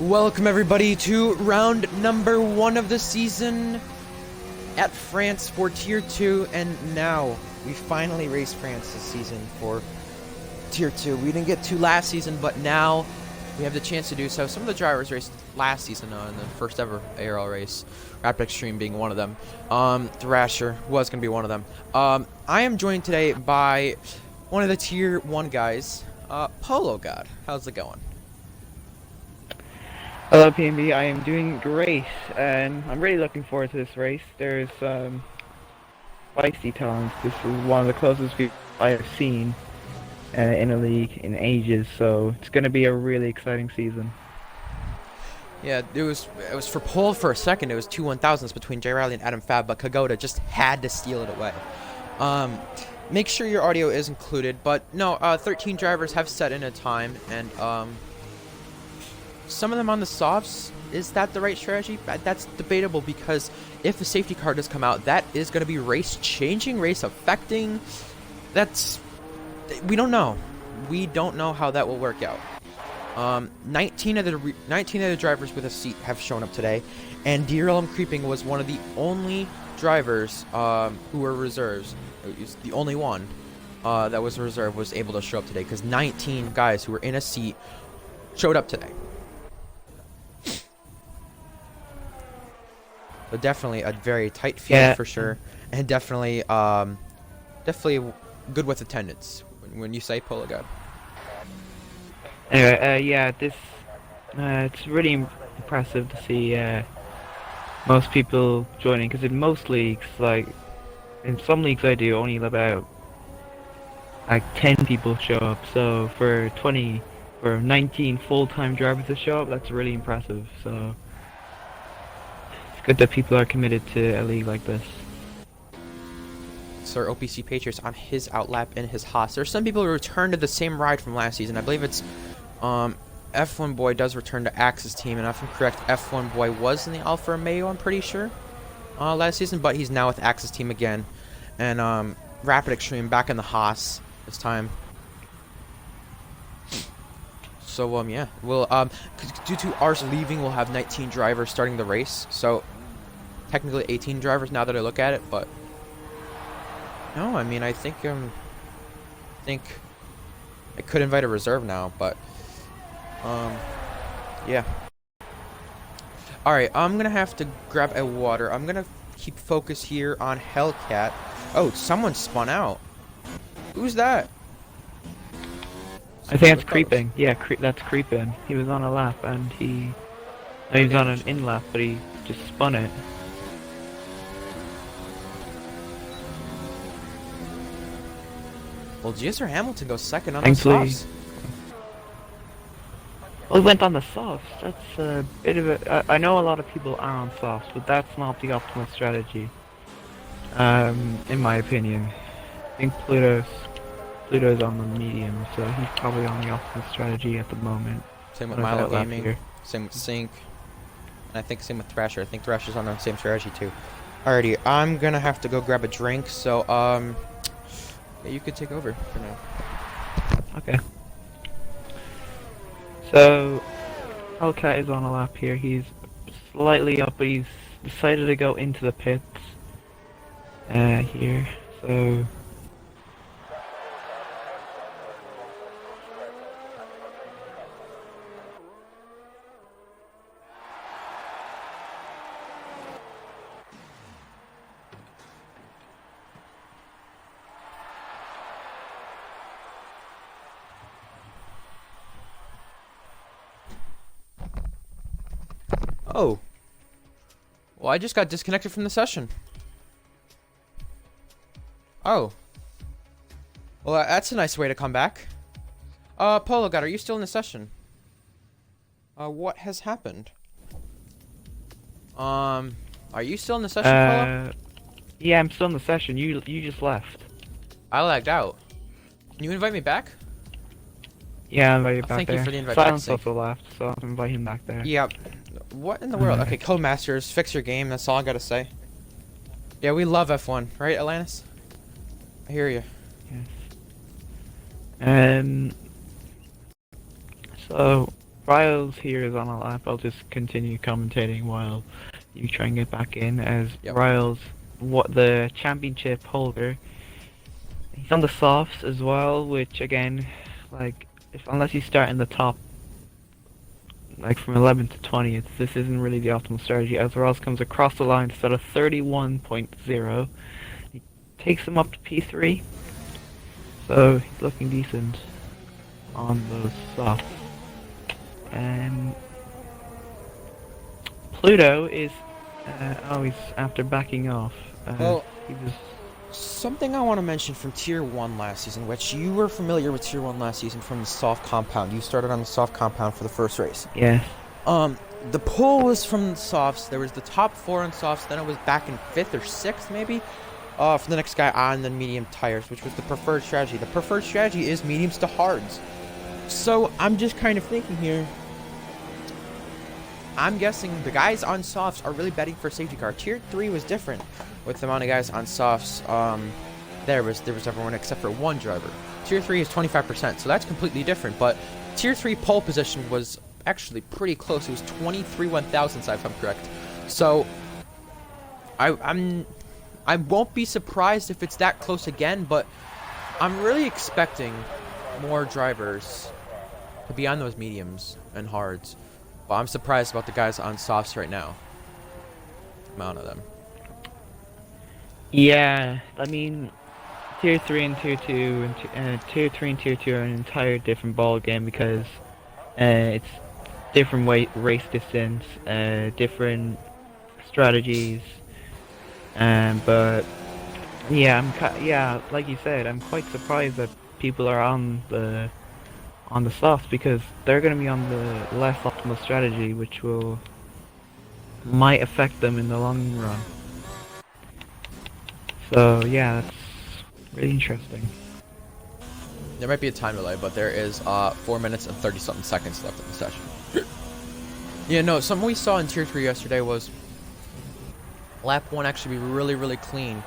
Welcome everybody to round number 1 of the season at France for Tier 2, and now we finally raced France this season for Tier 2. We didn't get to last season, but now we have the chance to do so. Some of the drivers raced last season in the first ever ARL race, Rapid Extreme being one of them. Thrasher was going to be one of them. I am joined today by one of the Tier 1 guys, Polo God. How's it going? Hello PNB, I am doing great, and I'm really looking forward to this race. There's feisty talents. This is one of the closest people I have seen in a league in ages, so it's going to be a really exciting season. Yeah, it was for pole for a second. It was 2 1,000s between Jay Riley and Adam Fab, but Kagoda just had to steal it away. Make sure your audio is included, but no, 13 drivers have set in a time, and some of them on the softs. Is that the right strategy? That's debatable, because if the safety car does come out, that is going to be race changing, race affecting. We don't know. We don't know how that will work out. 19 of the drivers with a seat have shown up today, and DRLM Creeping was one of the only drivers who were reserves. It was the only one that was reserve was able to show up today, because 19 guys who were in a seat showed up today. So definitely a very tight field for sure, and definitely good with attendance. When you say Polo God. Anyway, yeah, it's really impressive to see most people joining, because in most leagues, like in some leagues I do, only about like 10 people show up. So for 19 full-time drivers to show up, that's really impressive. So good that people are committed to a league like this. Sir OPC Patriots on his outlap in his Haas. There's some people who return to the same ride from last season. I believe it's F1 Boy does return to Axe's team, and if I'm correct, F1 Boy was in the Alfa Romeo, I'm pretty sure, last season, but he's now with Axe's team again. And Rapid Extreme back in the Haas this time. So yeah, we'll due to ours leaving, we'll have 19 drivers starting the race. So technically 18 drivers now that I look at it, but no, I mean I think I could invite a reserve now, but yeah. All right, I'm gonna have to grab a water. I'm gonna keep focus here on Hellcat. Oh, someone spun out. Who's that? I think that's Creeping. Yeah, that's Creeping. He was on a lap, and he was on an in lap, but he just spun it. Well, Giuseppe Hamilton goes second on the softs. Well, he went on the softs. That's a bit of a... I know a lot of people are on softs, but that's not the optimal strategy. In my opinion. I think Pluto's on the medium, so he's probably on the optimal strategy at the moment. Same with Milo Gaming, same with Sync, and I think same with Thrasher. I think Thrasher's on the same strategy too. Alrighty, I'm gonna have to go grab a drink, so yeah, you could take over for now. Okay. So Hellcat is on a lap here. He's slightly up, but he's decided to go into the pits here. So Oh. Well, I just got disconnected from the session. Oh. Well, that's a nice way to come back. Polo God, are you still in the session? What has happened? Are you still in the session, Polo? Yeah, I'm still in the session. You just left. I lagged out. Can you invite me back? Yeah, I'll invite you back thank there. You for the invite. Silence also left, so I'll invite him back there. Yeah. What in the world? Okay, Codemasters, fix your game. That's all I gotta say. Yeah, we love F1, right, Atlantis? I hear you. Yes. So Riles here is on a lap. I'll just continue commentating while you try and get back in, as Yep. Riles, what the championship holder. He's on the softs as well, which again, like, unless you start in the top, like from 11th to 20th, this isn't really the optimal strategy, as Riles comes across the line to start a 31.0. He takes him up to P3, so he's looking decent on those softs. Pluto is, he's after backing off. Well, he was something I want to mention from Tier 1 last season, which you were familiar with Tier 1 last season from the soft compound. You started on the soft compound for the first race. Yes. The pull was from the softs. There was the top 4 on softs, then it was back in 5th or 6th maybe, for the next guy on the medium tires, which was the preferred strategy. The preferred strategy is mediums to hards. So I'm just kind of thinking here, I'm guessing the guys on softs are really betting for safety car. Tier 3 was different with the amount of guys on softs. There was everyone except for one driver. Tier 3 is 25%, so that's completely different. But Tier 3 pole position was actually pretty close. It was 23 1,000ths, if I'm correct. So I won't be surprised if it's that close again, but I'm really expecting more drivers to be on those mediums and hards. But I'm surprised about the guys on softs right now. Amount of them. Yeah, I mean, Tier 3 and Tier 2 and Tier 3 and Tier 2 are an entire different ball game because it's different race distance, different strategies, but yeah, like you said, I'm quite surprised that people are on the softs because they're going to be on the less optimal strategy, which might affect them in the long run. So yeah, that's really interesting. There might be a time delay, but there is 4 minutes and 30-something seconds left in the session. Yeah, no, something we saw in Tier 3 yesterday was lap 1 actually be really, really clean.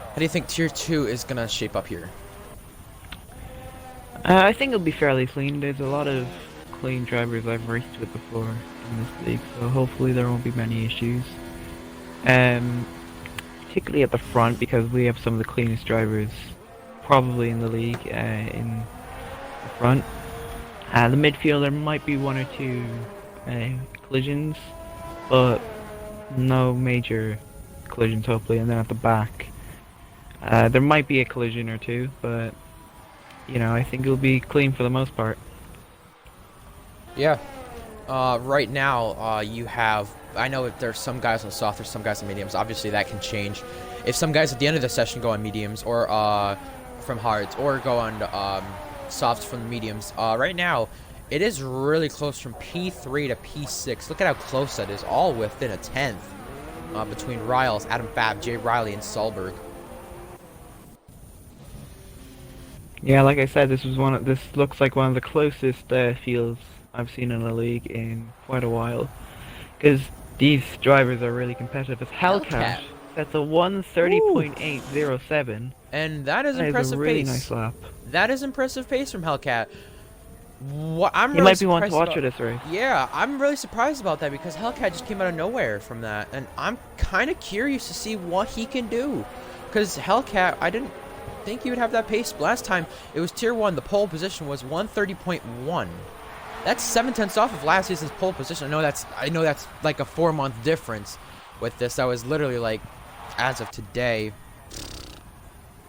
How do you think Tier 2 is going to shape up here? I think it'll be fairly clean. There's a lot of clean drivers I've raced with before in this league, so hopefully there won't be many issues. Particularly at the front, because we have some of the cleanest drivers probably in the league in the front. The midfield, there might be 1 or 2 collisions, but no major collisions hopefully. And then at the back, there might be a collision or 2, but you know, I think it'll be clean for the most part. Yeah. Right now, you have... I know that there's some guys on soft, there's some guys on mediums. Obviously, that can change. If some guys at the end of the session go on mediums, or from hards, or go on softs from the mediums. Right now, it is really close from P3 to P6. Look at how close that is, all within a 10th. Between Riles, Adam Fab, Jay Riley, and Solberg. Yeah, like I said, this looks like one of the closest fields I've seen in the league in quite a while. Because these drivers are really competitive. It's Hellcat. That's a 1:30.807. And that is That impressive is a really pace. nice lap. That is impressive pace from Hellcat. I'm He really might be one to watch for this race. Yeah, I'm really surprised about that because Hellcat just came out of nowhere from that. And I'm kind of curious to see what he can do. Because Hellcat, I didn't think he would have that pace. Last time, it was Tier 1. The pole position was 1:30.1. That's 7/10 off of last season's pole position. I know that's like a 4-month difference with this. That was literally like, as of today,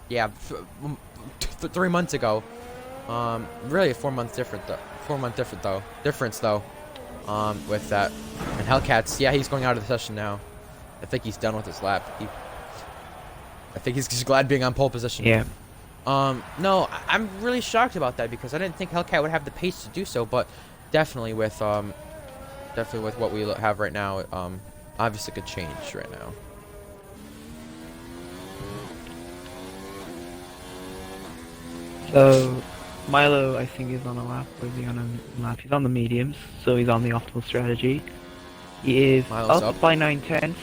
yeah, 3 months ago. Really a 4-month difference though. With that. And Hellcat's, yeah, he's going out of the session now. I think he's done with his lap. I think he's just glad being on pole position. Yeah. No, I'm really shocked about that because I didn't think Hellcat would have the pace to do so, but definitely with what we have right now, obviously could change right now. So, Milo, I think, is on a lap. Where's he on a lap? He's on the mediums, so he's on the optimal strategy. He is up by 9/10.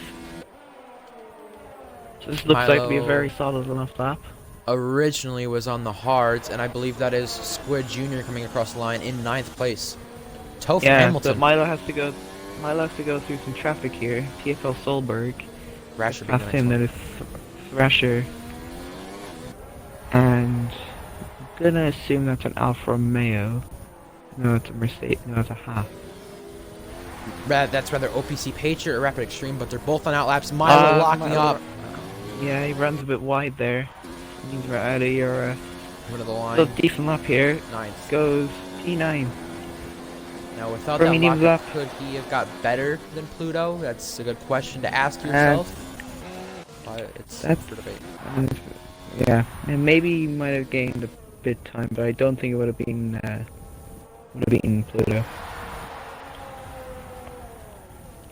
So this looks like to be a very solid enough lap. Originally was on the hards, and I believe that is Squid Jr. coming across the line in 9th place. toe for Yeah, Hamilton. so Milo has to go. Milo has to go through some traffic here. TFL Solberg. Rasher being Past the him, next then one. it's Thrasher. And I'm gonna assume that's an Alfa Romeo. No, it's a Mercedes. No, it's a Haas. That's rather OPC Patriot or Rapid Extreme, but they're both on outlaps. Milo locking up. Yeah, he runs a bit wide there. Means we're out of your Rid of the line. still decent lap here. Ninth. Goes P9. Now, without For that medium lockup, lap. could he have got better than Pluto? That's a good question to ask yourself. It's That's- for debate. Yeah, and maybe he might have gained a bit time, but I don't think it would have been beaten Pluto.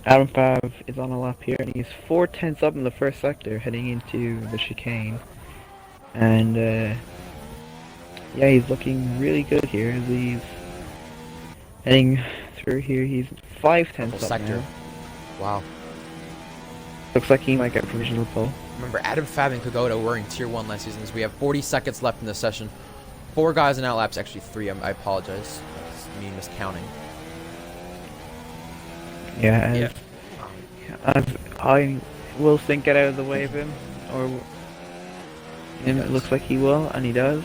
Adam Fav is on a lap here, and he's 4/10 up in the first sector, heading into the chicane. And yeah, he's looking really good here as he's heading through here. He's 5/10 up sector. now. Wow. Looks like he might get provisional pole. Remember, Adam Fab and Kogoda were in Tier 1 last season. So we have 40 seconds left in this session. 4 guys in outlaps, actually 3. I apologize. That's me miscounting. Yeah, as I will think get out of the way of him, or and it looks like he will, and he does.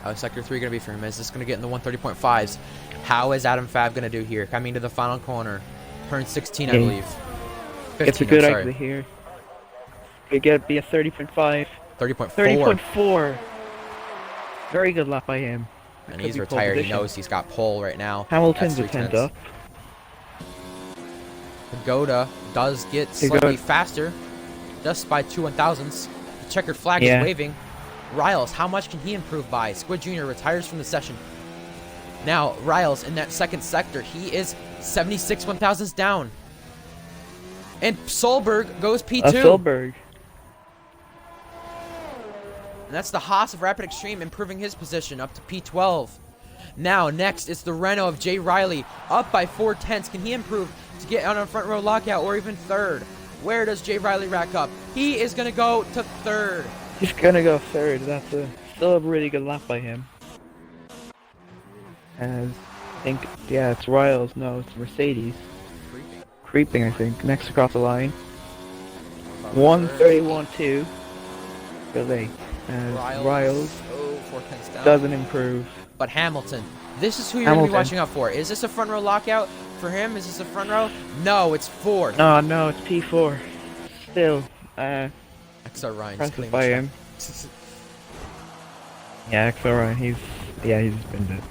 How's Sector 3 going to be for him? Is this going to get in the 130.5s? How is Adam Fab going to do here? Coming to the final corner. Turn 16, I Yeah. believe. 15, It's a good I'm sorry. exit here. Could get be a 30.5. 30.4. 30.4. Very good lap by him. And Could he's be pole retired. He position. knows he's got pole right now. Hamilton's That's a 10th 3/10. up. Pagoda does get Pagoda. slightly faster, just by 2 1,000ths. The checkered flag Yeah. is waving. Riles, how much can he improve by? Squid Jr. retires from the session. Now, Riles in that second sector, he is 76 1,000ths down. And Solberg goes P2. Solberg. And that's the Haas of Rapid Extreme improving his position up to P12. Now, next, it's the Renault of Jay Riley, up by 4/10. Can he improve to get on a front row lockout or even third? Where does Jay Riley rack up? He is going to go to third. He's gonna go third. That's still a really good lap by him. As I think, yeah, it's Riles. No, it's Mercedes. Creeping, I think. Next across the line. 131.2. Really. As Riles Oh, 4/10 down. doesn't improve. But Hamilton, this is who you're going to be Hamilton. watching out for. Is this a front row lockout for him? Is this a front row? No, it's fourth. Oh no, it's P4. Still, XR Ryan's impressive claiming by check. him. Yeah, it's alright. He's been good.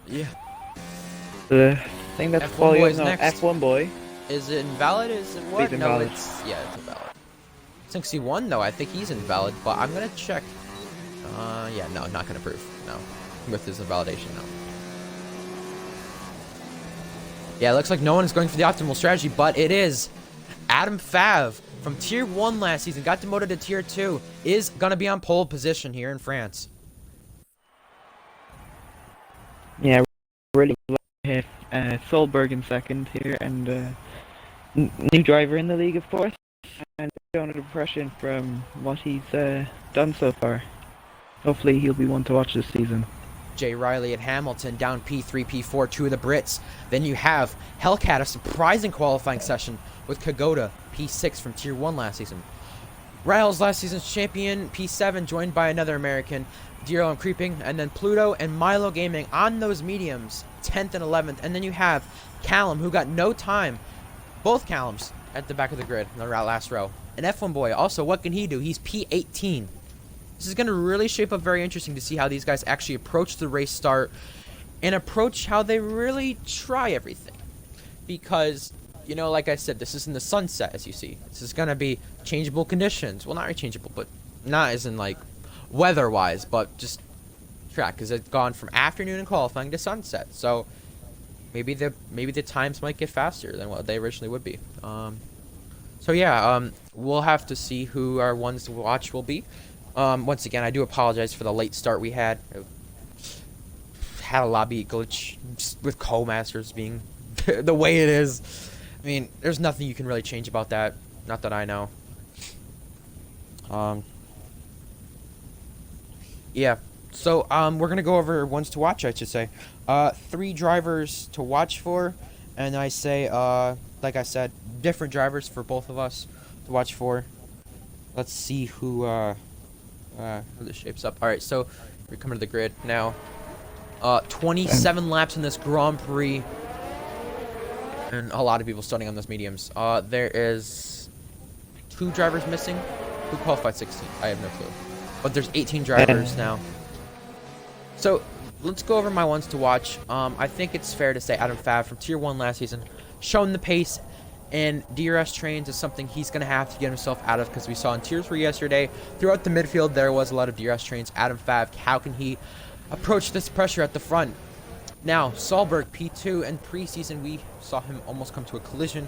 Yeah. The thing that's F1 quality boy's no, next. F1 boy. Is it invalid? Is it what? He's No, invalid. it's invalid. Since he won though, I think he's invalid, but I'm gonna check. Yeah, no, not gonna prove. No. With his invalidation, no. Yeah, it looks like no one is going for the optimal strategy, but it is. Adam Fav from Tier 1 last season, got demoted to Tier 2, is gonna be on pole position here in France. Yeah, really hit Solberg in second here, and new driver in the league, of course, and showing an impression from what he's done so far. Hopefully, he'll be one to watch this season. Jay Riley at Hamilton down P3, P4, 2 of the Brits. Then you have Hellcat, a surprising qualifying session with Kagoda, P6 from Tier 1 last season. Riles, last season's champion, P7, joined by another American, Diro and Creeping, and then Pluto and Milo Gaming on those mediums, 10th and 11th. And then you have Callum, who got no time, both Callums at the back of the grid, in the last row. An F1 boy, also, what can he do? He's P18. This is going to really shape up very interesting to see how these guys actually approach the race start and approach how they really try everything. Because, you know, like I said, this is in the sunset, as you see. This is going to be changeable conditions. Well, not changeable, but not as in, like, weather-wise, but just track. Because it's gone from afternoon and qualifying to sunset. So, maybe the times might get faster than what they originally would be. So, yeah, we'll have to see who our ones to watch will be. Once again, I do apologize for the late start we had. Had a lobby glitch with co-masters being the way it is. I mean, there's nothing you can really change about that. Not that I know. Yeah. So, we're gonna go over ones to watch, I should say. 3 drivers to watch for, and I say, like I said, different drivers for both of us to watch for. Let's see who this shapes up. All right, so we're coming to the grid now. 27 laps in this Grand Prix, and a lot of people starting on those mediums. There is 2 drivers missing. Who qualified 16th? I have no clue. But there's 18 drivers now. So let's go over my ones to watch. I think it's fair to say Adam Fav from Tier 1 last season, showing the pace, and DRS trains is something he's going to have to get himself out of, because we saw in Tier 3 yesterday, throughout the midfield, there was a lot of DRS trains. Adam Fav, how can he approach this pressure at the front? Now, Solberg, P2, and preseason, we saw him almost come to a collision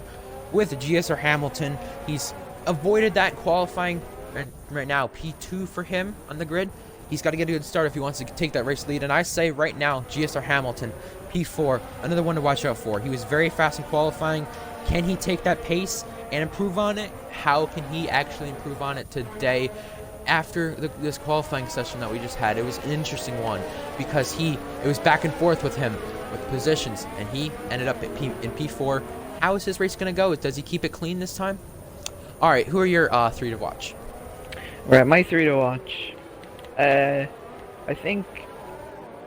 with GSR Hamilton. He's avoided that qualifying, and right now, P2 for him on the grid. He's got to get a good start if he wants to take that race lead, and I say right now, GSR Hamilton, P4, another one to watch out for. He was very fast in qualifying. Can he take that pace and improve on it? How can he actually improve on it today after this qualifying session that we just had? It was an interesting one because it was back and forth with him with positions, and he ended up in P4. How is his race going to go? Does he keep it clean this time? All right, who are your 3 to watch? Right, my 3 to watch. I think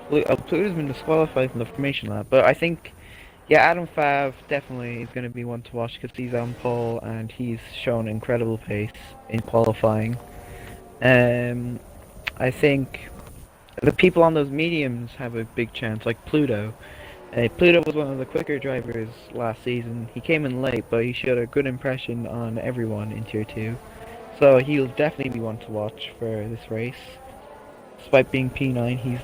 Pluto's been disqualified from the formation lap, but I think, yeah, Adam Fav definitely is going to be one to watch because he's on pole and he's shown incredible pace in qualifying. I think the people on those mediums have a big chance, like Pluto. Pluto was one of the quicker drivers last season. He came in late, but he showed a good impression on everyone in Tier 2. So he'll definitely be one to watch for this race. Despite being P9, he's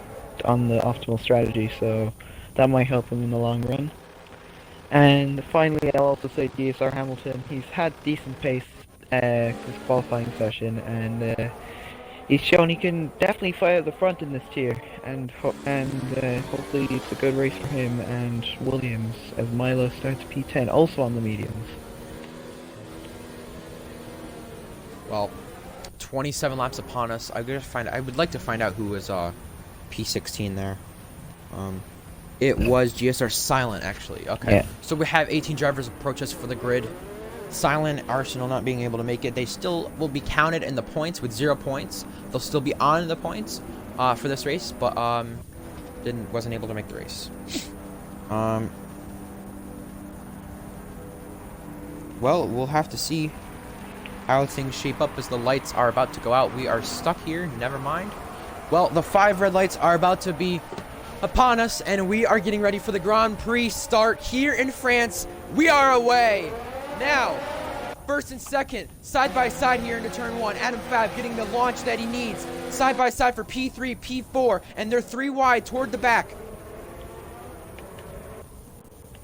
on the optimal strategy, so that might help him in the long run. And finally, I'll also say GSR Hamilton. He's had decent pace this qualifying session, and he's shown he can definitely fight at the front in this tier. And hopefully it's a good race for him and Williams as Milo starts P10, also on the mediums. Well, 27 laps upon us. I would like to find out who was P16 there. It was GSR Silent, actually. Okay. Yeah. So we have 18 drivers approach us for the grid. Silent, Arsenal not being able to make it. They still will be counted in the points with 0 points. They'll still be on the points for this race, but wasn't able to make the race. Well, we'll have to see how things shape up as the lights are about to go out. We are stuck here, never mind. Well, the 5 red lights are about to be upon us, and we are getting ready for the Grand Prix start here in France. We are away. Now, first and second, side by side here into turn 1. Adam Fab getting the launch that he needs. Side by side for P3, P4, and they're 3 wide toward the back.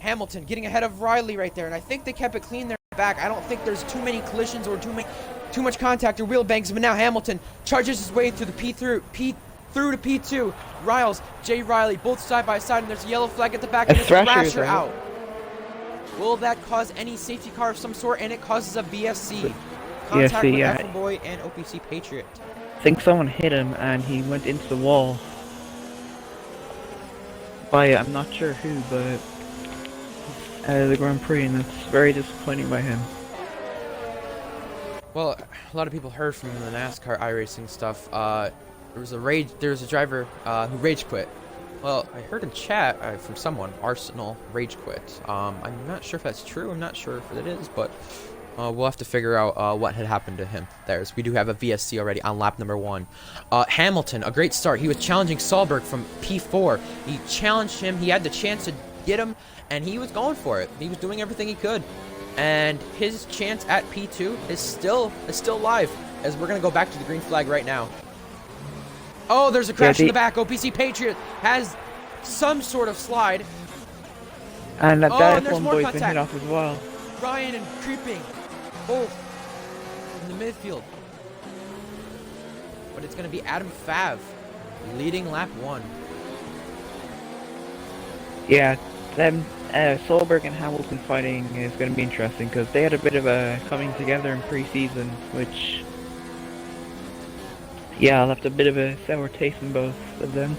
Hamilton getting ahead of Riley right there, and I think they kept it clean there back. I don't think there's too many collisions or too much contact or wheel bangs, but now Hamilton charges his way through the P through to P2. Riles, Jay Riley, both side by side, and there's a yellow flag at the back, and there's a Thrasher out. Will that cause any safety car of some sort? And it causes a VSC. Contact with F1 Boy and OPC Patriot. I think someone hit him and he went into the wall. I'm not sure who, but the Grand Prix, and it's very disappointing by him. Well, a lot of people heard from the NASCAR iRacing stuff. There was a driver who rage quit. Well, I heard in chat from someone, Arsenal rage quit. I'm not sure if that's true. I'm not sure if it is, but we'll have to figure out what had happened to him there. So we do have a VSC already on lap number 1. Hamilton, a great start. He was challenging Solberg from P4. He challenged him. He had the chance to get him, and he was going for it. He was doing everything he could. And his chance at P2 is still live, as we're going to go back to the green flag right now. Oh, there's a crash in the back. OPC Patriot has some sort of slide. And that F1 boy's been hit off as well. Ryan and Creeping, both in the midfield. But it's going to be Adam Fav leading lap 1. Yeah, them Solberg and Hamilton fighting is going to be interesting because they had a bit of a coming together in pre-season, which, yeah, left a bit of a sour taste in both of them.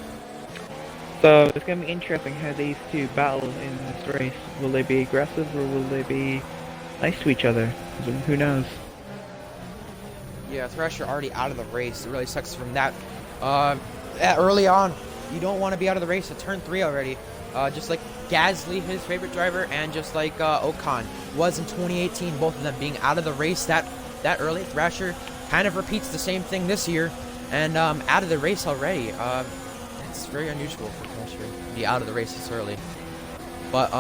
So it's going to be interesting how these two battle in this race. Will they be aggressive or will they be nice to each other? Who knows? Yeah, Thrasher already out of the race. It really sucks from that. Early on, you don't want to be out of the race at turn 3 already. Just like Gasly, his favorite driver, and just like Ocon was in 2018, both of them being out of the race that early. Thrasher kind of repeats the same thing this year, and out of the race already. It's very unusual for Thrasher to be out of the race this early. But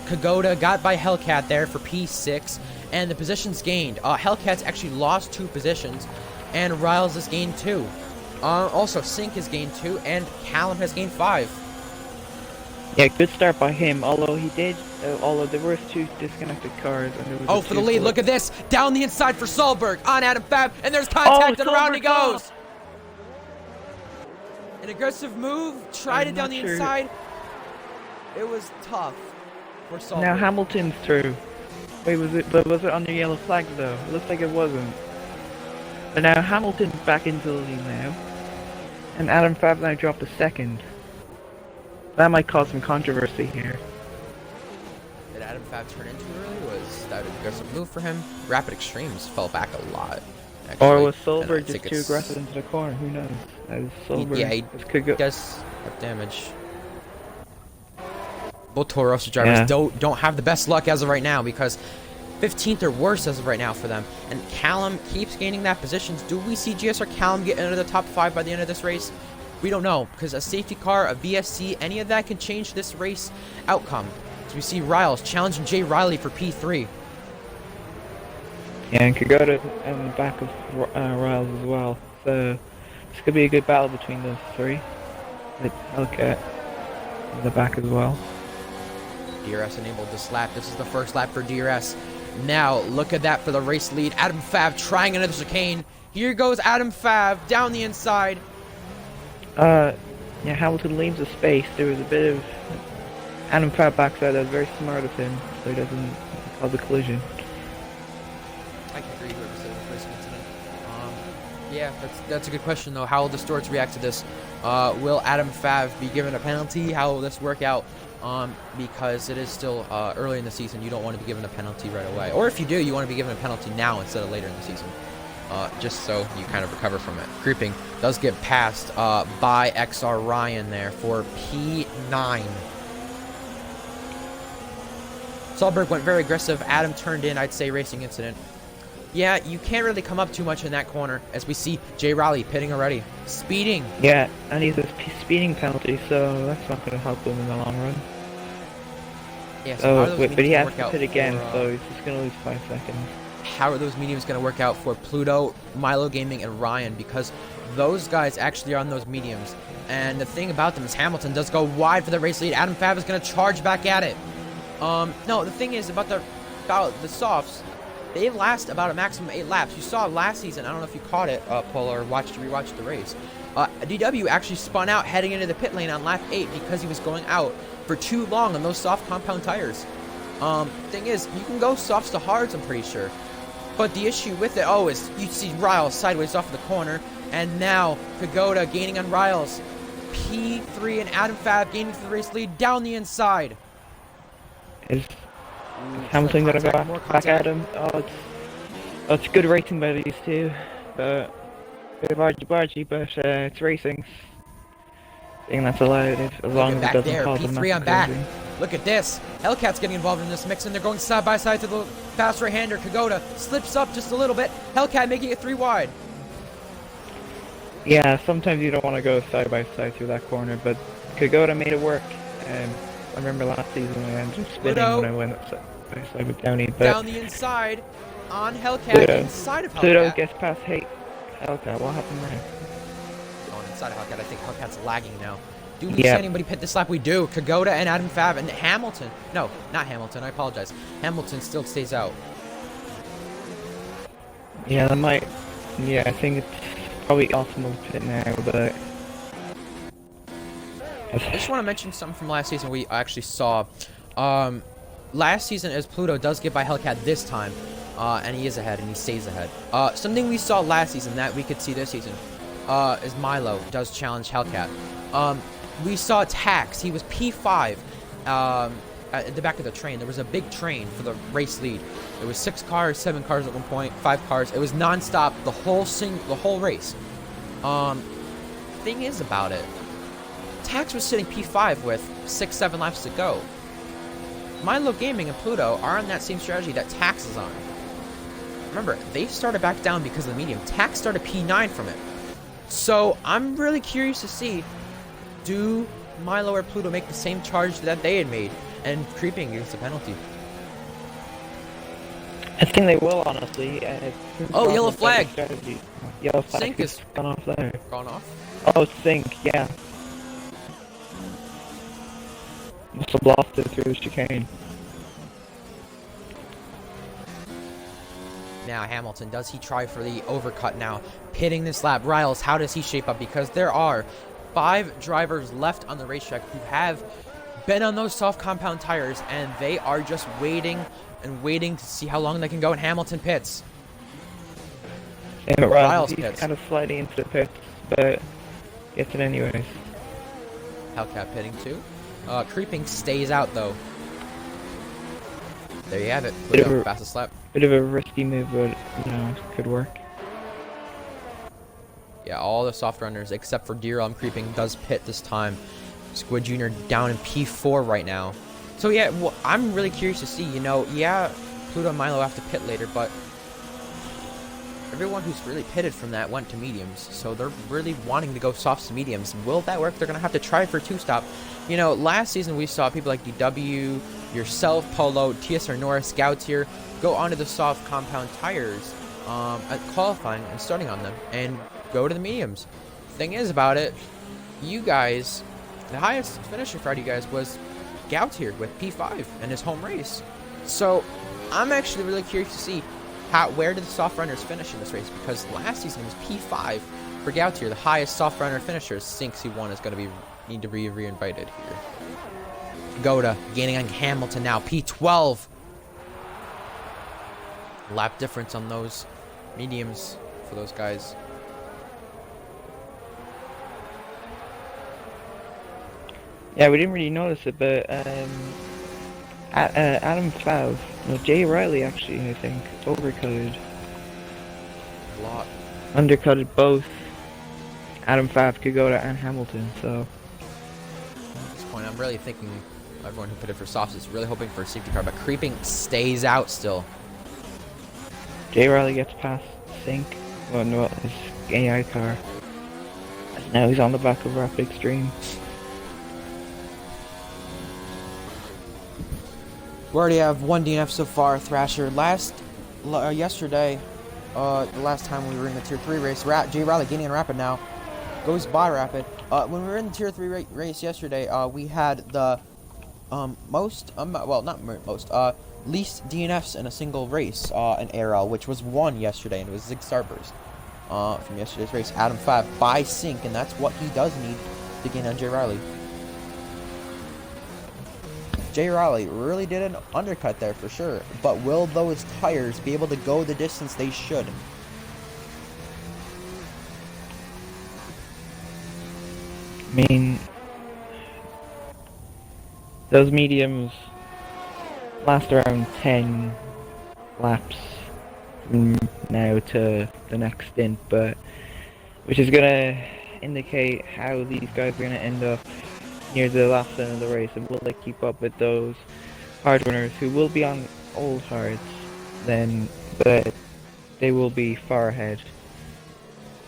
Kagoda got by Hellcat there for P6, and the positions gained. Hellcat's actually lost 2 positions, and Riles has gained 2. Also, Sync has gained 2, and Callum has gained 5. Yeah, good start by him, although he did, although there were 2 disconnected cars. And there was For the lead, look at this! Down the inside for Solberg, on Adam Fab, and there's contact, and around he goes! An aggressive move, tried it down the inside. It was tough for Solberg. Now Hamilton's through. Wait, was it on the yellow flag though? It looks like it wasn't. But now Hamilton's back into the lead now. And Adam Fab now dropped a second. That might cause some controversy here. Did Adam Fab turn in too early? Was that an aggressive move for him? Rapid Extremes fell back a lot. Actually. Or was Solberg just too aggressive into the corner? Who knows? As Solberg he does have damage. Both Toro Rosso drivers don't have the best luck as of right now, because 15th or worse as of right now for them. And Callum keeps gaining that position. Do we see GSR Callum get into the top 5 by the end of this race? We don't know, because a safety car, a VSC, any of that can change this race outcome. So we see Riles challenging Jay Riley for P3. Yeah, and Kagoda in the back of Riles as well. So this could be a good battle between those 3. With Hellcat in the back as well. DRS enabled this lap. This is the first lap for DRS. Now, look at that for the race lead. Adam Fab trying another chicane. Here goes Adam Fab down the inside. Yeah, Hamilton leaves the space. There was a bit of Adam Fab backside. That was very smart of him, so he doesn't cause a collision. I can agree with the first incident. Yeah, that's a good question though. How will the stewards react to this? Will Adam Fab be given a penalty? How will this work out? Because it is still early in the season, you don't want to be given a penalty right away. Or if you do, you want to be given a penalty now instead of later in the season. Just so you kind of recover from it. Creeping does get passed by XR Ryan there for P9. Solberg went very aggressive. Adam turned in, I'd say, racing incident. Yeah, you can't really come up too much in that corner, as we see Jay Riley pitting already. Speeding. Yeah, and he's a speeding penalty, so that's not going to help him in the long run. Yeah, so but he has to pit again, so he's just going to lose 5 seconds. How are those mediums going to work out for Pluto, Milo Gaming, and Ryan? Because those guys actually are on those mediums. And the thing about them is Hamilton does go wide for the race lead. Adam Fab is going to charge back at it. No, the thing is about the softs, they last about a maximum 8 laps. You saw last season, I don't know if you caught it, Paul, or rewatched the race. DW actually spun out heading into the pit lane on lap 8 because he was going out for too long on those soft compound tires. Thing is, you can go softs to hards, I'm pretty sure. But the issue with it, is you see Riles sideways off of the corner, and now Kagoda gaining on Riles. P3 and Adam Fab gaining for the race lead down the inside. Is Hamilton gonna go back at him? It's good racing by these two, but bit of argy-bargy, but it's racing. I think that's allowed as long as it doesn't cause them P3 on back. Look at this. Hellcat's getting involved in this mix, and they're going side by side to the fast right-hander. Kagoda slips up just a little bit. Hellcat making it 3 wide. Yeah, sometimes you don't want to go side by side through that corner, but Kagoda made it work. I remember last season when I ended up spinning when I went side with Downey. But down the inside on Hellcat, inside of Hellcat. Pluto gets past Hellcat. What happened there? Going inside of Hellcat. I think Hellcat's lagging now. Do we see anybody pit this lap? We do. Kagoda and Adam Fab and Hamilton. No, not Hamilton. I apologize. Hamilton still stays out. Yeah, that might. Yeah, I think it's probably optimal pit now, but I just want to mention something from last season we actually saw. Last season, as Pluto does get by Hellcat this time, and he is ahead and he stays ahead. Something we saw last season that we could see this season is Milo does challenge Hellcat. we saw Tax. He was P5 at the back of the train. There was a big train for the race lead. There was 6 cars, 7 cars at one point, 5 cars. It was non-stop the whole race. Thing is about it, Tax was sitting P5 with 6-7 laps to go. Milo Gaming and Pluto are on that same strategy that Tax is on. Remember, they started back down because of the medium. Tax started P9 from it. So I'm really curious to see, do Milo or Pluto make the same charge that they had made and creeping against the penalty? I think they will, honestly. Oh, yellow flag! Yellow flag. Sync is gone off there. Gone off? Oh, Sync, yeah. Must have lost it through the chicane. Now Hamilton, does he try for the overcut now? Pitting this lap. Riles, how does he shape up? Because there are 5 drivers left on the racetrack who have been on those soft compound tires, and they are just waiting and waiting to see how long they can go, and Hamilton pits. Damn it, Riles, he's pits. kind of sliding into the pits, but gets it anyways. Hellcat pitting too. Creeping stays out though. There you have it. Fastest lap. Bit of a risky move, but you know, could work. Yeah, all the soft runners except for DRL Creeping does pit this time. Squid Jr. down in P4 right now. So yeah, well, I'm really curious to see, you know, yeah, Pluto and Milo have to pit later, but everyone who's really pitted from that went to mediums, so they're really wanting to go softs to mediums. Will that work? They're going to have to try for 2-stop. You know, last season we saw people like DW, yourself, Polo, TSR Norris, Scouts here, go onto the soft compound tires at qualifying and starting on them and go to the mediums. Thing is about it, you guys, the highest finisher for you guys was Gout here with P5 in his home race. So I'm actually really curious to see where did the soft runners finish in this race, because last season it was P5 for Gout here, the highest soft runner finisher. Sinks he won is going to need to be reinvited here. Goda gaining on Hamilton now, P12. Lap difference on those mediums for those guys. Yeah, we didn't really notice it, but Adam Fav, no, Jay Riley actually, I think, overcutted. A lot. Undercutted both Adam Fav, Kugoda, and Hamilton, so. At this point, I'm really thinking everyone who pitted for softs is really hoping for a safety car, but Creeping stays out still. Jay Riley gets past Sync, well, no, his AI car. And now he's on the back of Rapid Extreme. We already have 1 DNF so far, Thrasher. Yesterday, the last time we were in the Tier 3 race, Jay Riley gaining on Rapid now, goes by Rapid. When we were in the Tier 3 race yesterday, we had the least DNFs in a single race in ARL, which was 1 yesterday, and it was Zig Starburst from yesterday's race. Adam 5 by Sync, and that's what he does need to gain on Jay Riley. Jay Riley really did an undercut there for sure, but will those tires be able to go the distance they should? I mean, those mediums last around 10 laps from now to the next stint, but which is gonna indicate how these guys are gonna end up near the last end of the race, and will they keep up with those hard runners who will be on old hards then, but they will be far ahead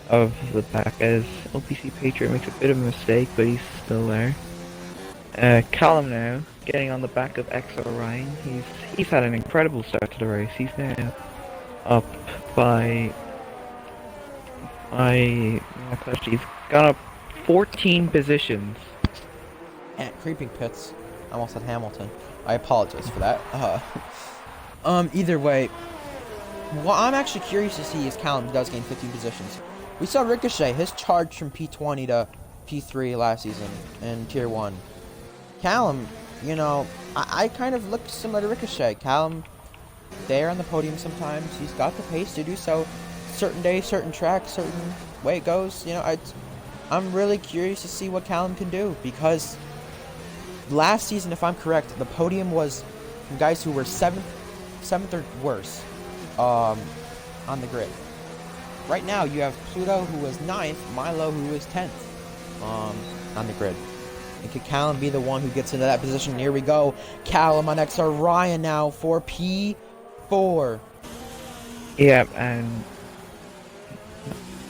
of the pack, as LPC Patriot makes a bit of a mistake, but he's still there. Callum now getting on the back of XR Ryan. He's had an incredible start to the race. He's now up by he's gone up 14 positions. And Creeping pits. I almost said Hamilton. I apologize for that. Either way, what I'm actually curious to see is Callum does gain 15 positions. We saw Ricochet, his charge from P20 to P3 last season in Tier 1. Callum, you know, I kind of look similar to Ricochet. Callum, there on the podium sometimes. He's got the pace to do so. Certain days, certain tracks, certain way it goes. You know, I'm really curious to see what Callum can do, because last season, if I'm correct, the podium was from guys who were seventh or worse on the grid. Right now, you have Pluto, who was 9th, Milo, who was 10th on the grid. And could Callum be the one who gets into that position? Here we go. Callum on XR Ryan now for P4. Yeah, and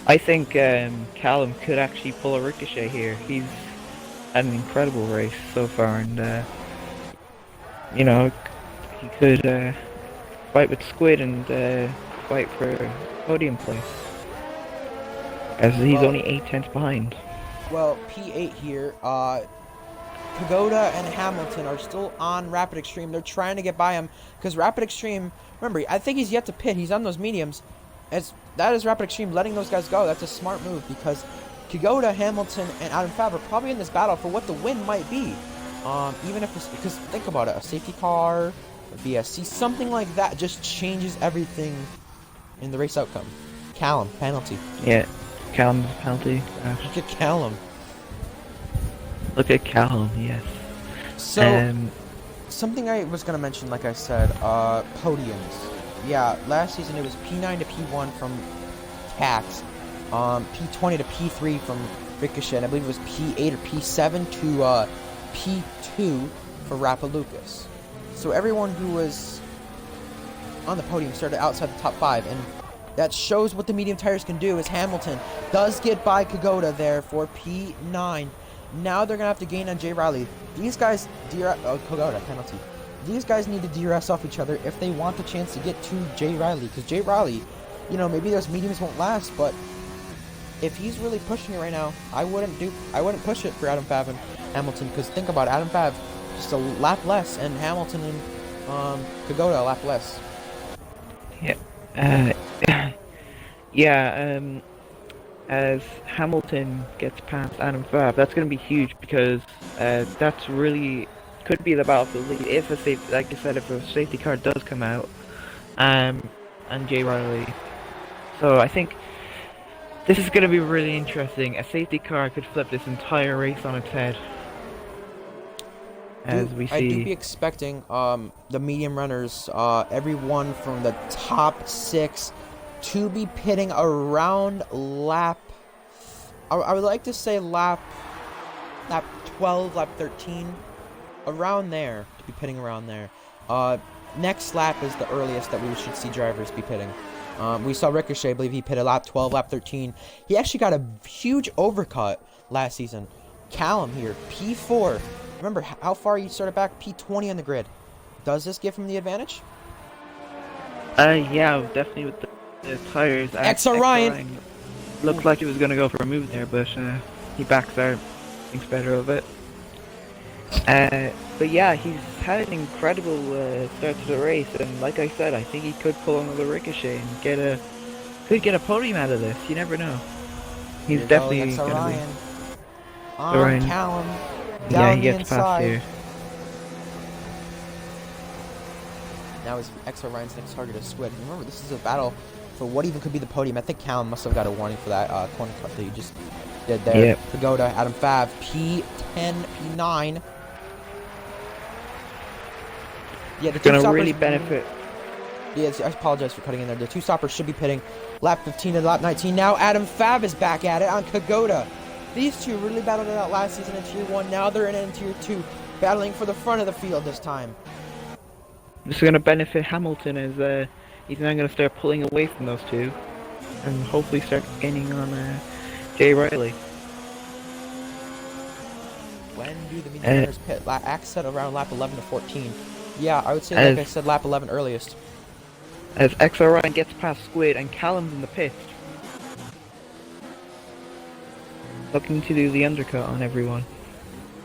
I think Callum could actually pull a ricochet here. He's had an incredible race so far, and you know, he could fight with Squid and fight for podium place, as he's only 8 tenths behind. Well, P8 here. Pagoda and Hamilton are still on Rapid Extreme. They're trying to get by him because Rapid Extreme, remember, I think he's yet to pit. He's on those mediums. That is Rapid Extreme letting those guys go. That's a smart move because Pagoda, Hamilton, and Adam Fab are probably in this battle for what the win might be. Even if it's, because think about it, a safety car, a VSC, something like that just changes everything in the race outcome. Callum, penalty. Yeah, Callum's penalty. Look at Callum. Look at Callum, yes. So, something I was going to mention, like I said, podiums. Yeah, last season it was P9 to P1 from Tax, P20 to P3 from Ricochet, and I believe it was P8 or P7 to P2 for Rapalucas. So everyone who was on the podium started outside the top 5, and that shows what the medium tires can do, as Hamilton does get by Kagoda there for P9. Now they're going to have to gain on Jay Riley. These guys, Kagoda, penalty. These guys need to DRS off each other if they want the chance to get to Jay Riley. Because Jay Riley, you know, maybe those mediums won't last, but if he's really pushing it right now, I wouldn't push it for Adam Fab and Hamilton. Because think about it, Adam Fab just a lap less, and Hamilton and Kagoda a lap less. Yeah. As Hamilton gets past Adam Fab, that's going to be huge because that's really could be the battle for the lead if a safety, like I said, if a safety car does come out, and Jay Riley. So I think this is going to be really interesting. A safety car could flip this entire race on its head. As we see, I do be expecting the medium runners, everyone from the top 6, to be pitting around lap. I would like to say lap 12, lap 13, around there. To be pitting around there. Next lap is the earliest that we should see drivers be pitting. We saw Ricochet, I believe he pitted lap 12, lap 13. He actually got a huge overcut last season. Callum here, P4. Remember how far he started back? P20 on the grid. Does this give him the advantage? Yeah, definitely with the tires. XR Ryan looked like he was going to go for a move there, but he backs out. Thinks better of it. But yeah, he's had an incredible start to the race, and like I said, I think he could pull another Ricochet and get a podium out of this. You never know. He's definitely going to be. On Callum. Yeah, he gets past here. Now is XR Ryan's next target is Squid. Remember, this is a battle for what even could be the podium. I think Callum must have got a warning for that corner cut that you just did there. Yep. Pagoda, Adam Fab, P10, P9. Yeah, the gonna really benefit. Yeah, I apologize for cutting in there. The two stoppers should be pitting lap 15 to lap 19. Now Adam Fab is back at it on Kagoda. These two really battled it out last season in Tier 1. Now they're in Tier 2, battling for the front of the field this time. This is going to benefit Hamilton as he's now going to start pulling away from those two. And hopefully start gaining on Jay Riley. When do the medium runners pit? Axe said around lap 11 to 14. Yeah, I would say, like I said, lap 11 earliest. As XR Ryan gets past Squid and Callum's in the pit. Looking to do the undercut on everyone.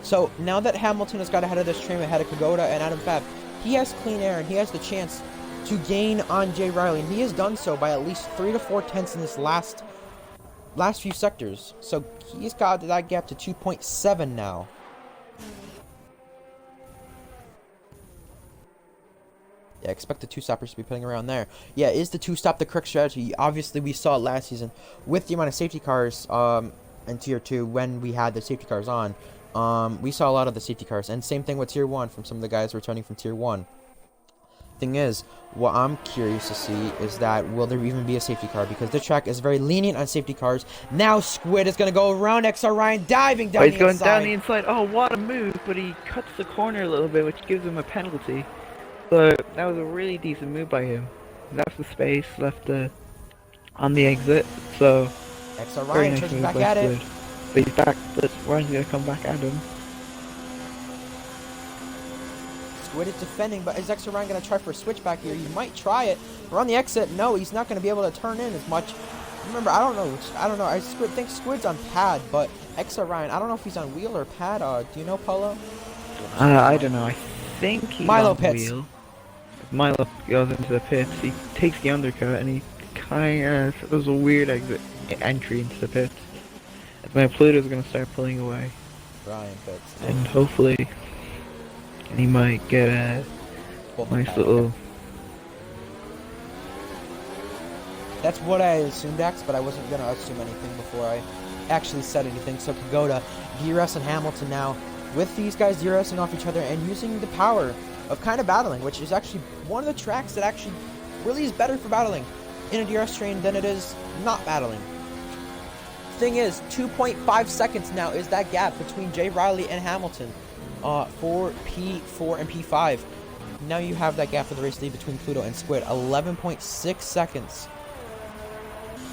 So now that Hamilton has got ahead of this train, ahead of Kagoda and Adam Fab, he has clean air and he has the chance to gain on Jay Riley, and he has done so by at least 3 to 4 tenths in this last few sectors. So he's got that gap to 2.7 now. Yeah, expect the two stoppers to be putting around there. Yeah, is the two stop the correct strategy? Obviously, we saw it last season with the amount of safety cars. in Tier 2 when we had the safety cars on. We saw a lot of the safety cars, and same thing with Tier 1 from some of the guys returning from Tier 1. Thing is, what I'm curious to see is that will there even be a safety car, because the track is very lenient on safety cars. Now Squid is going to go around XR Ryan, diving down the inside. He's going down the inside. Oh, what a move, but he cuts the corner a little bit, which gives him a penalty. So that was a really decent move by him. Left the space, left on the exit, so XR Ryan turns back at it. But he's back, but Ryan's going to come back at him. Squid is defending, but is XR Ryan going to try for a switchback here? He might try it. Around the exit, no, he's not going to be able to turn in as much. Remember, I don't know. I think Squid's on pad, but XR Ryan, I don't know if he's on wheel or pad. Do you know, Polo? I don't know. I think he's Milo on pits. wheel. Milo goes into the pits. He takes the undercut, and he kind of there's a weird entry into the pits. My Pluto's going to start pulling away. Ryan pits. And hopefully he might get a nice little... That's what I assumed, X, but I wasn't going to assume anything before I actually said anything. So Kagoda, DRS, and Hamilton now, with these guys DRSing off each other and using the power of kind of battling, which is actually one of the tracks that actually really is better for battling in a DRS train than it is not battling. Thing is, 2.5 seconds now is that gap between Jay Riley and Hamilton for P4 and P5. Now you have that gap for the race lead between Pluto and Squid, 11.6 seconds.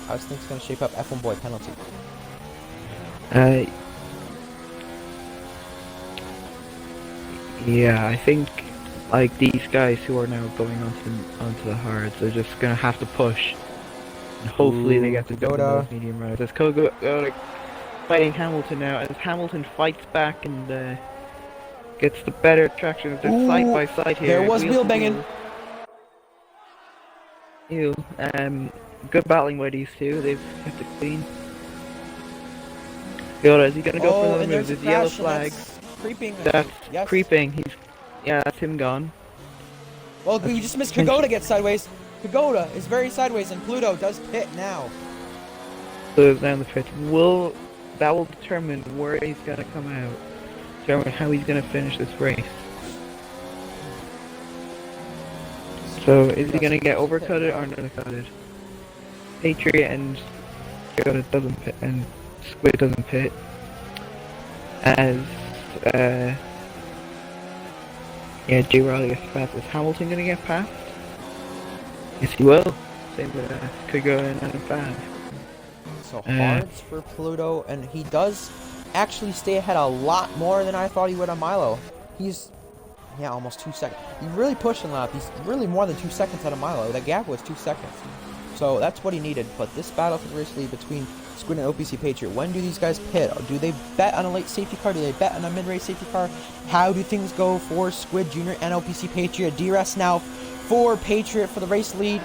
How is things going to shape up? F1 boy penalty. Yeah, I think like these guys who are now going onto the hards are just gonna have to push, and hopefully they get to go to those medium rounds. As Kagoda fighting Hamilton now, as Hamilton fights back and gets the better traction. They're side by side here. There was wheel banging. Good battling by these two. They've kept it clean. Kagoda, is he gonna go for another move? There's yellow flag. Creeping. That's yes. Creeping. That's him gone. Well, we just missed Kagoda get sideways. Kagoda is very sideways, and Pluto does pit now. Pluto's down the pit. That will determine where he's gonna come out. Determine how he's gonna finish this race. So is he gonna get overcutted or undercutted? Patriot and Kagoda doesn't pit, and Squid doesn't pit. As Jay Riley gets past. Is Hamilton gonna get past? Yes, he will. Same with Kagoda and 5. So hards for Pluto, and he does actually stay ahead a lot more than I thought he would on Milo. He's, almost 2 seconds. He really pushing lap. He's really more than 2 seconds out of Milo. The gap was 2 seconds. So that's what he needed. But this battle for the race lead between Squid and OPC Patriot, when do these guys pit? Do they bet on a late safety car? Do they bet on a mid-race safety car? How do things go for Squid Jr. and OPC Patriot? DRS now for Patriot for the race lead.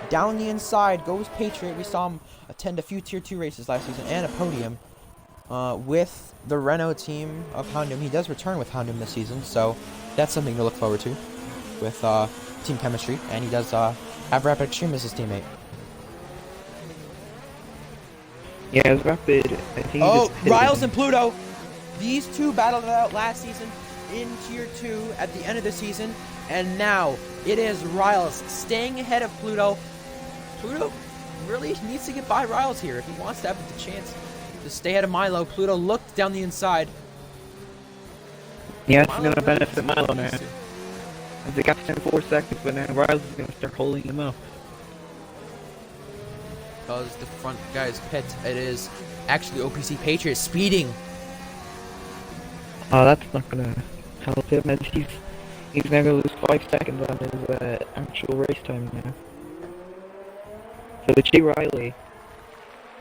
Down the inside goes Patriot. We saw him attend a few Tier 2 races last season and a podium with the Renault team of Houndum. He does return with Houndum this season, so that's something to look forward to with team chemistry. And he does have Rapid Extreme as his teammate. Yeah, it was Rapid. I think Riles and Pluto. These two battled it out last season in Tier 2 at the end of the season. And now it is Riles staying ahead of Pluto. Pluto really needs to get by Riles here if he wants to have the chance to stay ahead of Milo. Pluto looked down the inside. Yeah, it's going to benefit Milo now. As the gap's 4 seconds, but now Riles is going to start holding him up. Because the front guys pit, it is actually OPC Patriot speeding. Oh, that's not gonna help him, as he's now gonna lose 5 seconds on his actual race time now. So the Jay Riley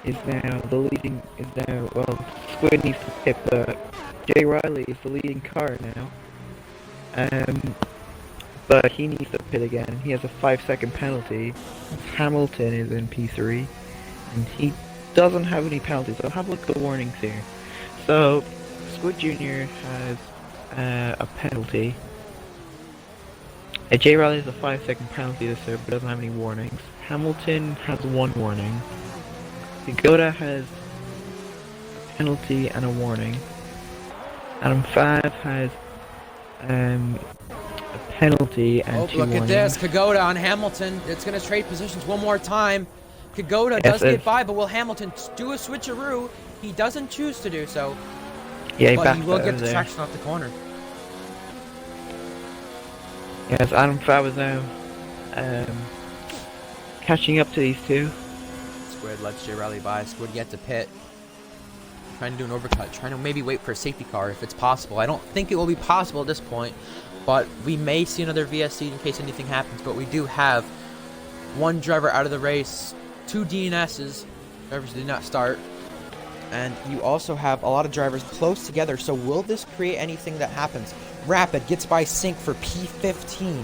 is now well, Squid needs to pit, but Jay Riley is the leading car now. But he needs to pit again. He has a 5-second penalty. Hamilton is in P3, and he doesn't have any penalties. I'll have a look at the warnings here. So, Squid Jr. has a penalty. Jay Riley has a 5-second penalty to serve, but doesn't have any warnings. Hamilton has 1 warning. Kagoda has a penalty and a warning. Adam 5 has a penalty and 2 look warnings. at this. Kagoda on Hamilton. It's going to trade positions one more time. Kagoda does get by, but will Hamilton do a switcheroo? He doesn't choose to do so. Yeah, but he will get the traction off the corner. Yes, Adam 5 is now catching up to these two. Squid lets J Riley by. Squid get to pit. Trying to do an overcut. Trying to maybe wait for a safety car if it's possible. I don't think it will be possible at this point. But we may see another VSC in case anything happens. But we do have one driver out of the race. 2 DNSs. Drivers did not start. And you also have a lot of drivers close together. So will this create anything that happens? Rapid gets by Sync for P15.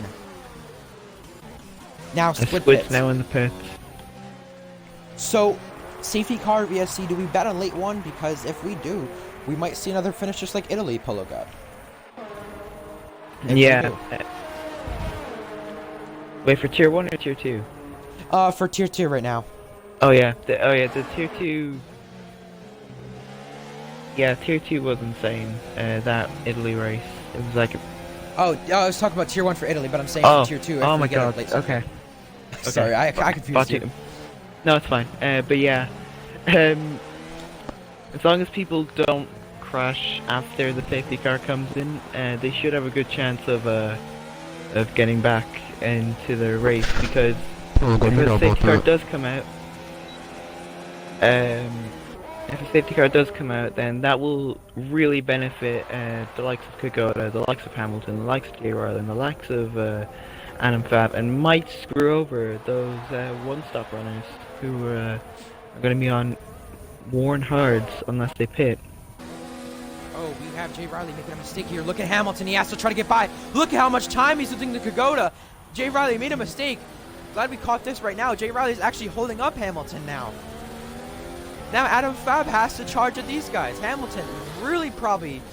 Now Squid's Squid's now in the pits. So, safety car VSC, do we bet on late one? Because if we do, we might see another finish just like Italy Polo got. Yeah. Wait, for tier 1 or tier 2? For tier 2 right now. Oh yeah, the tier 2... Yeah, tier 2 was insane, that Italy race. It was like... Oh, I was talking about tier 1 for Italy, but I'm saying for tier 2 if oh we my get god, late okay. Sorry, I confused you. No, it's fine. But yeah, as long as people don't crash after the safety car comes in, they should have a good chance of getting back into the race, because if a safety car does come out, then that will really benefit the likes of Kagoda, the likes of Hamilton, the likes of ARL, and the likes of Adam Fab, and might screw over those one-stop runners who are going to be on worn hards unless they pit. Oh, we have J Riley making a mistake here. Look at Hamilton. He has to try to get by. Look at how much time he's losing to Kagoda. J Riley made a mistake. Glad we caught this right now. J Riley's actually holding up Hamilton now. Now Adam Fab has to charge at these guys. Hamilton really probably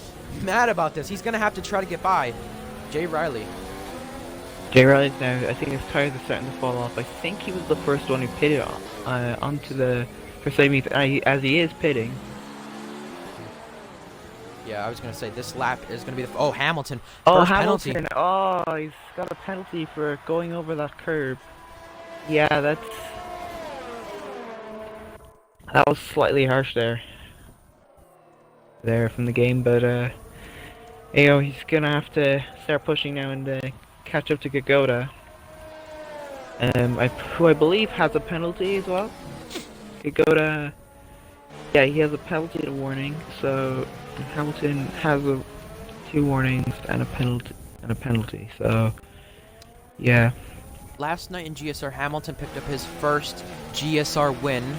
mad about this. He's going to have to try to get by J Riley. J Riley's now, I think his tires are starting to fall off. I think he was the first one who pitted onto the first meet as he is pitting. Yeah, I was going to say this lap is going to be the... Oh, Hamilton. Oh, Hamilton. Penalty. Oh, he's got a penalty for going over that curb. Yeah, that was slightly harsh there from the game, but you know, he's gonna have to start pushing now and catch up to Kagoda, who I believe has a penalty as well. Kagoda, yeah, he has a penalty and a warning, so Hamilton has 2 warnings and a penalty. So yeah. Last night in GSR, Hamilton picked up his first GSR win.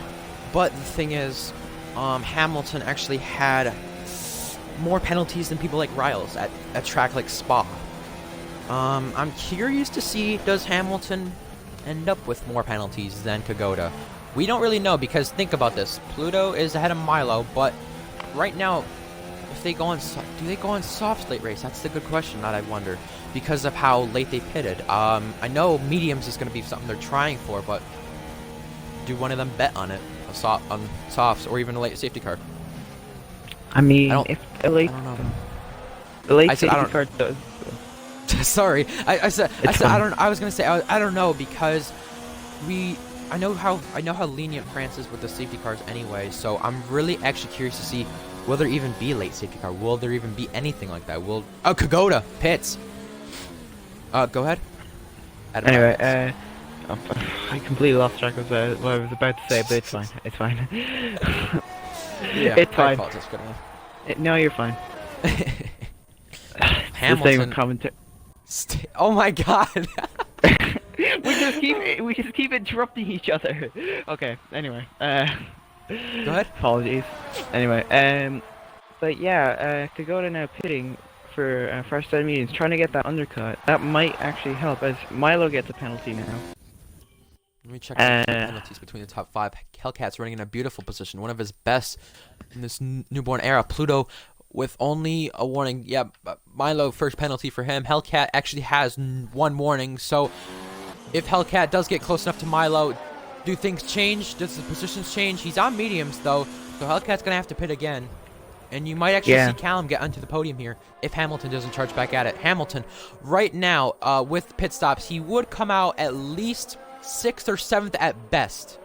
But the thing is, Hamilton actually had more penalties than people like Riles at a track like Spa. I'm curious to see, does Hamilton end up with more penalties than Kagoda? We don't really know, because think about this. Pluto is ahead of Milo, but right now, if they go on, do they go on soft late race? That's the good question that I wonder, because of how late they pitted. I know mediums is going to be something they're trying for, but do one of them bet on it? On softs, or even a late safety car. I mean, if the late safety car does. Sorry, I said I don't. I was gonna say I don't know, because I know how lenient France is with the safety cars anyway. So I'm really actually curious to see, will there even be a late safety car? Will there even be anything like that? Kagoda pits. Go ahead. Anyway, I completely lost track of what I was about to say, but it's fine. It's fine. Yeah, it's fine. No, you're fine. Hamilton. Oh my god. we just keep interrupting each other. Okay. Anyway. Go ahead. Apologies. Anyway. But yeah. Kagoda now pitting for first set of meetings, trying to get that undercut. That might actually help, as Milo gets a penalty now. Let me check the penalties between the top 5. Hellcat's running in a beautiful position, one of his best in this newborn era. Pluto with only a warning. Yeah, Milo, first penalty for him. Hellcat actually has 1 warning, so if Hellcat does get close enough to Milo, Do things change? Does the positions change? He's on mediums though, so Hellcat's gonna have to pit again. And you might actually see Callum get onto the podium here if Hamilton doesn't charge back at it. Hamilton, right now, with pit stops, he would come out at least 6th or 7th at best.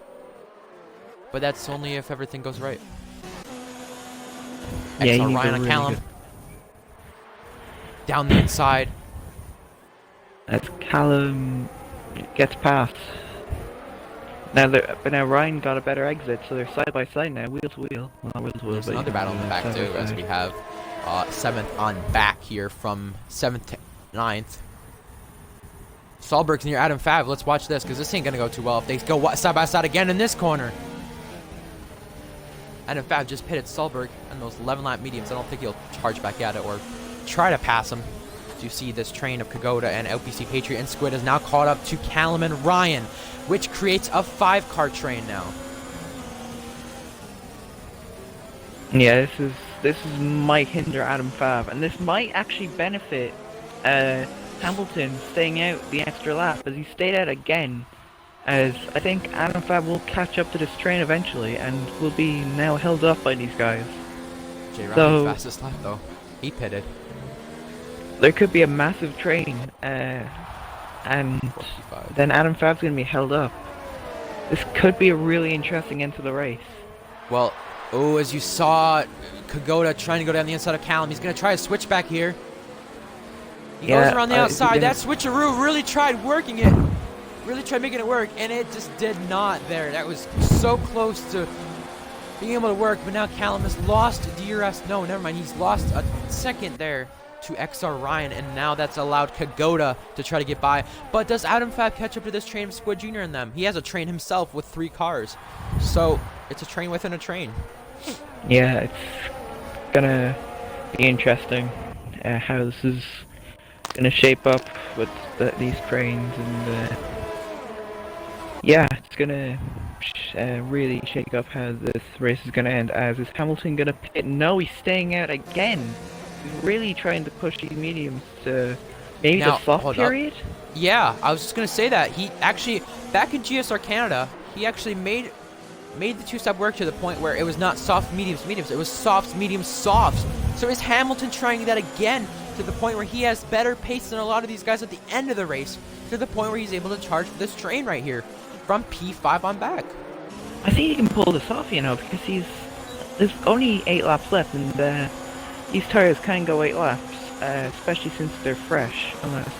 But that's only if everything goes right. Yeah, XR Ryan on Callum. Down the inside. As Callum gets past. But now Ryan got a better exit, so they're side by side now, wheel to wheel. Well, not wheel to wheel, There's but another battle in the back too, as we have 7th on back here from 7th to 9th. Solberg's near Adam Fav. Let's watch this, because this ain't going to go too well if they go side by side again in this corner. Adam Fav just pitted Solberg on those 11-lap mediums. I don't think he'll charge back at it or try to pass him. As you see, this train of Kagoda and LPC Patriot and Squid is now caught up to Callum and Ryan, which creates a 5-car train now. Yeah, this might hinder Adam Fav, and this might actually benefit Hamilton staying out the extra lap, as he stayed out again. As I think Adam Fav will catch up to this train eventually, and will be now held up by these guys. J. Riley fastest lap though. He pitted. There could be a massive train, and 45. then Adam Fav's going to be held up. This could be a really interesting end to the race. Well, as you saw, Kagoda trying to go down the inside of Callum. He's going to try a switch back here. He goes around the outside. That switcheroo really tried working it. Really tried making it work, and it just did not there. That was so close to being able to work, but now Callum has lost DRS. No, never mind. He's lost a second there to XR Ryan, and now that's allowed Kagoda to try to get by. But does Adam Fav catch up to this train of Squid Jr. and them? He has a train himself with 3 cars. So it's a train within a train. Yeah, it's gonna be interesting how this is gonna shape up with these trains, and yeah, it's gonna really shake up how this race is gonna end. As is Hamilton gonna pit? No, he's staying out again. He's really trying to push these mediums to maybe the soft period. Yeah, I was just gonna say that he actually back in GSR Canada, he actually made the 2-step work to the point where it was not soft mediums mediums, it was softs mediums softs. So is Hamilton trying that again to the point where he has better pace than a lot of these guys at the end of the race, to the point where he's able to charge this train right here from P5 on back. I think he can pull this off, you know, because there's only 8 laps left, and these tires can go 8 laps, especially since they're fresh, unless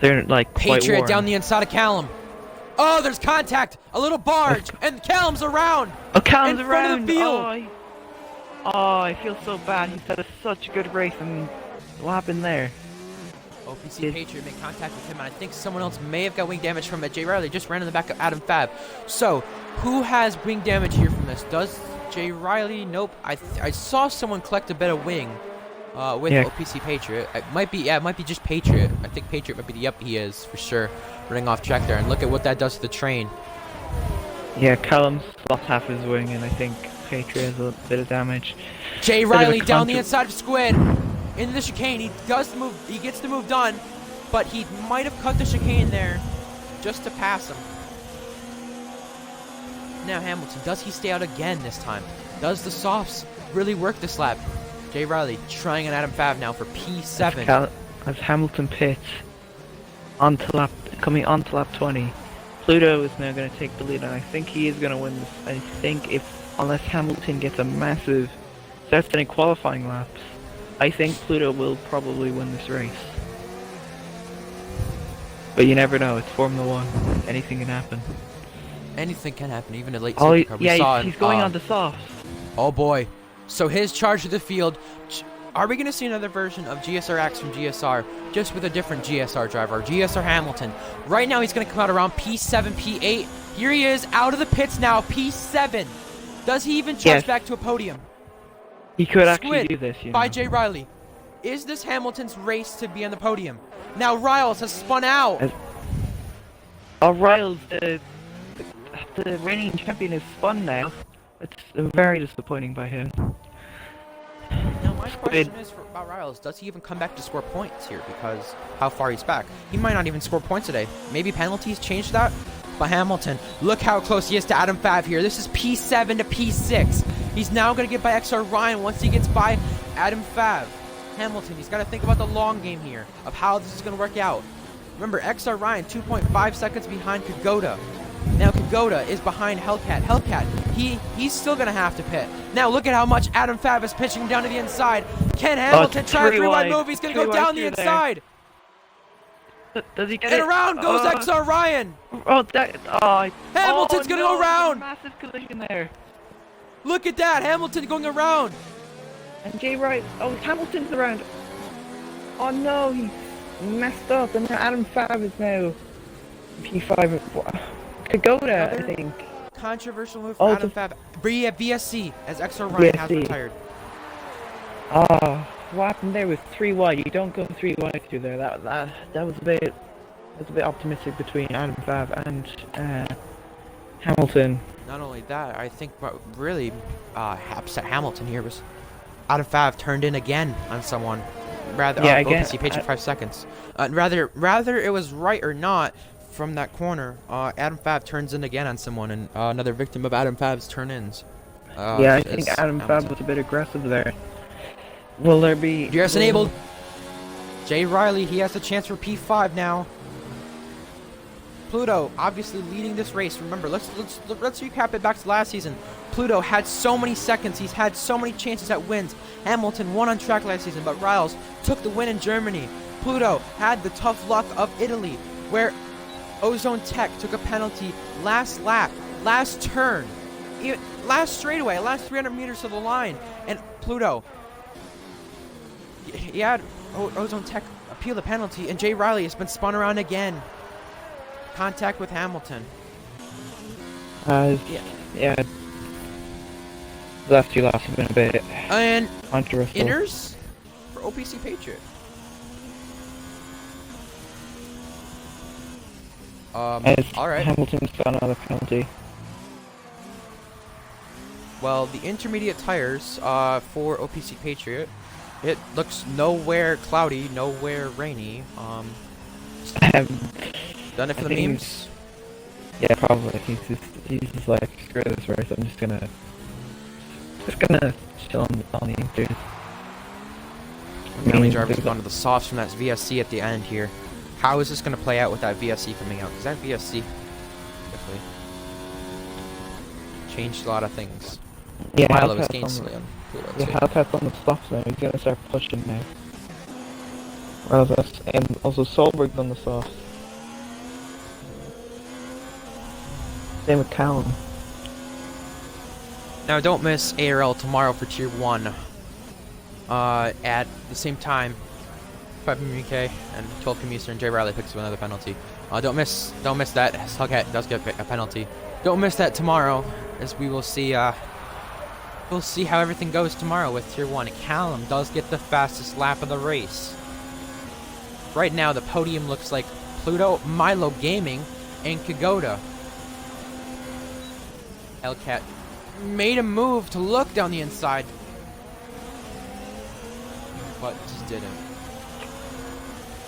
they're like quite Patriot worn. down the inside of Callum. Oh, there's contact! A little barge, and Callum's around. Oh, Callum's in front around. of the field. Oh, I feel so bad. He's had such a good race, and what happened there? OPC Patriot made contact with him, and I think someone else may have got wing damage from it. J. Riley just ran in the back of Adam Fab. So, who has wing damage here from this? Does J. Riley? Nope. I saw someone collect a bit of wing with OPC Patriot. It might be just Patriot. I think Patriot might be he is, for sure. Running off track there, and look at what that does to the train. Yeah, Callum's lost half his wing, and I think Patriot has a bit of damage. J. Riley down the inside of Squid. In the chicane, he does the move. He gets the move done, but he might have cut the chicane there just to pass him. Now Hamilton, does he stay out again this time? Does the softs really work this lap? J. Riley trying an Adam Fav now for P7. As Hamilton pits coming onto lap 20, Pluto is now going to take the lead, and I think he is going to win this. I think unless Hamilton gets a massive, starts getting qualifying laps, I think Pluto will probably win this race. But you never know, it's Formula 1. Anything can happen. Anything can happen, even a late safety car. He's going on the softs. Oh boy. So his charge of the field. Are we going to see another version of GSR-X from GSR, just with a different GSR driver, GSR Hamilton? Right now he's going to come out around P7, P8. Here he is, out of the pits now, P7. Does he even charge back to a podium? He could actually do this, you know. By J. Riley. Is this Hamilton's race to be on the podium? Now Riles has spun out. Riles, the reigning champion, is spun now. It's very disappointing by him. Now, mind my question is about Riles, does he even come back to score points here? Because how far he's back. He might not even score points today. Maybe penalties change that? But Hamilton, look how close he is to Adam Fav here. This is P7 to P6. He's now going to get by XR Ryan once he gets by Adam Fav. Hamilton, he's got to think about the long game here of how this is going to work out. Remember, XR Ryan 2.5 seconds behind Kagoda. Now Kagoda is behind Hellcat. Hellcat, he's still going to have to pit. Now look at how much Adam Fav is pitching down to the inside. Can Hamilton try a 3-wide move? He's going to go down the inside. Does he get it? And around goes XR Ryan. Hamilton's going to go around. Massive collision there. Look at that. Hamilton going around. And Jay Wright. Oh, Hamilton's around. Oh no, he messed up. And Adam Fav is now P5. Kagoda, I think. Controversial move for Adam Fav. VSC as XR Ryan has retired. What happened there was 3 wide. You don't go 3 wide through there. That was a bit optimistic between Adam Fav and Hamilton. Not only that, I think what really upset Hamilton here was Adam Fav turned in again on someone. Rather, again, OPC page for 5 seconds. Rather it was right or not. From that corner, Adam Fav turns in again on someone, and another victim of Adam Fav's turn-ins. I think Adam Fav was a bit aggressive there. Will there be... GRS enabled. Jay Riley, he has a chance for P5 now. Pluto, obviously leading this race. Remember, let's recap it back to last season. Pluto had so many seconds. He's had so many chances at wins. Hamilton won on track last season, but Riles took the win in Germany. Pluto had the tough luck of Italy, where Ozone Tech took a penalty last lap, last turn, last straightaway, last 300 meters to the line, and Pluto, he had Ozone Tech appeal the penalty, and Jay Riley has been spun around again. Contact with Hamilton. Yeah. The last 2 laps have been a bit controversial. Inners for OPC Patriot. Alright. Hamilton's got another penalty. Well, the intermediate tires for OPC Patriot, it looks nowhere cloudy, nowhere rainy. Done it for the memes? Yeah, probably. He's just like, screw this race, I'm just gonna chill on the interior. How many drivers have gone to the softs from that VSC at the end here? How is this going to play out with that VSC coming out? Because that VSC definitely changed a lot of things. Yeah, Milo was gained slim. Yeah, Hellcat's on the softs now. He's going to start pushing now. And also Solberg's on the softs. Same with Callum. Now don't miss ARL tomorrow for Tier 1. At the same time, 5 p.m. UK and 12 p.m. Eastern, Jay Riley picks up another penalty. Don't miss that. Hellcat does get a penalty. Don't miss that tomorrow, as we will see. We'll see how everything goes tomorrow with Tier 1. Callum does get the fastest lap of the race. Right now, the podium looks like Pluto, Milo Gaming, and Kagoda. Hellcat made a move to look down the inside, but just didn't.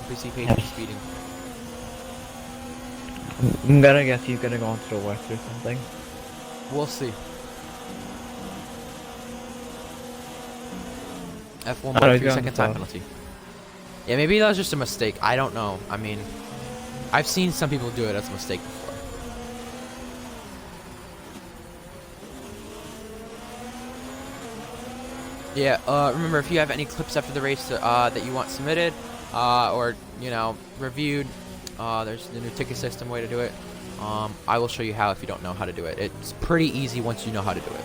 OPC Page is speeding. I'm gonna guess he's gonna go on to the west or something. We'll see. F1 by 3-second time penalty. Yeah, maybe that was just a mistake. I don't know. I mean, I've seen some people do it as a mistake before. Yeah, remember, if you have any clips after the race that you want submitted or, reviewed, there's the new ticket system way to do it. I will show you how if you don't know how to do it. It's pretty easy once you know how to do it.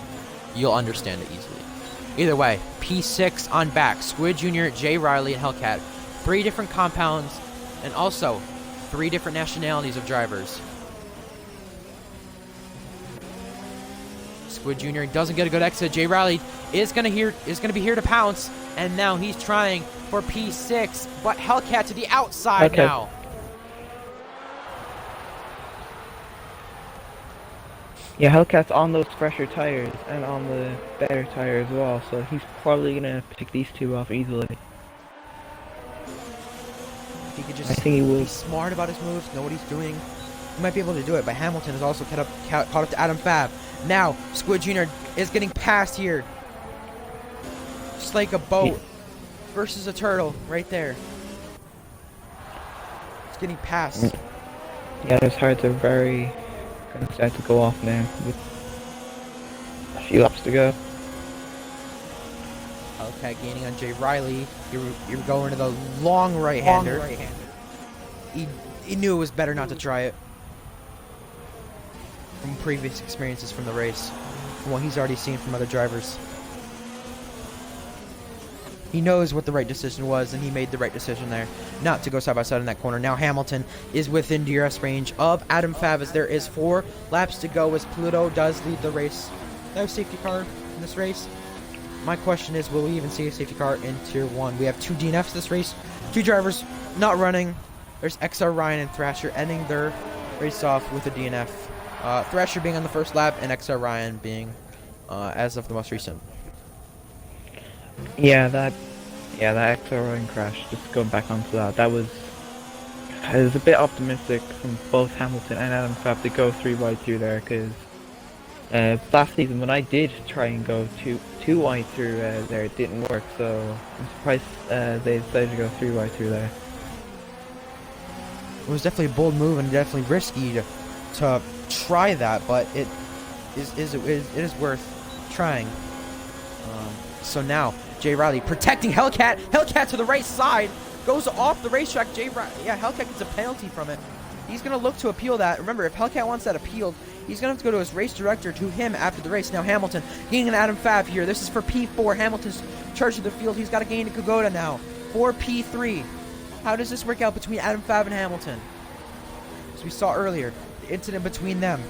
You'll understand it easily. Either way, P6 on back. Squid Jr., Jay Riley, and Hellcat. 3 different compounds, and also 3 different nationalities of drivers. Squid Jr. doesn't get a good exit. Jay Riley is gonna be here to pounce, and now he's trying for P6, but Hellcat to the outside now. Yeah, Hellcat's on those fresher tires and on the better tire as well, so he's probably gonna pick these two off easily. He could I just think he will. be smart about his moves, know what he's doing. He might be able to do it, but Hamilton is also caught up to Adam Fab. Now, Squid Jr. is getting passed here. Just like a boat versus a turtle right there. It's getting passed. Yeah, his hearts are very gonna start to go off now with a few laps to go. Okay, gaining on Jay Riley. You're going to the long right-hander. He knew it was better not to try it. From previous experiences from the race. From what he's already seen from other drivers. He knows what the right decision was, and he made the right decision there. Not to go side by side in that corner. Now Hamilton is within DRS range of Adam Fav as there is 4 laps to go as Pluto does lead the race. No safety car in this race. My question is, will we even see a safety car in Tier 1? We have 2 DNFs this race. 2 drivers not running. There's XR Ryan and Thrasher ending their race off with a DNF. Thrasher being on the first lap and XR Ryan being as of the most recent. Yeah, that XR Ryan crash, just going back onto that, it was a bit optimistic from both Hamilton and Adam Fab to go 3 wide through there, because last season when I did try and go two wide through there, it didn't work, so I'm surprised they decided to go 3 wide through there. It was definitely a bold move and definitely risky to try that, but it is worth trying. So now Jay Riley protecting Hellcat. Hellcat to the right side goes off the racetrack. Hellcat gets a penalty from it. He's gonna look to appeal that. Remember, if Hellcat wants that appealed, he's gonna have to go to his race director, to him after the race. Now Hamilton gaining an Adam Fav here. This is for P4. Hamilton's charge of the field. He's got to gain a Kagoda now for P3. How does this work out between Adam Fav and Hamilton? As we saw earlier, the incident between them.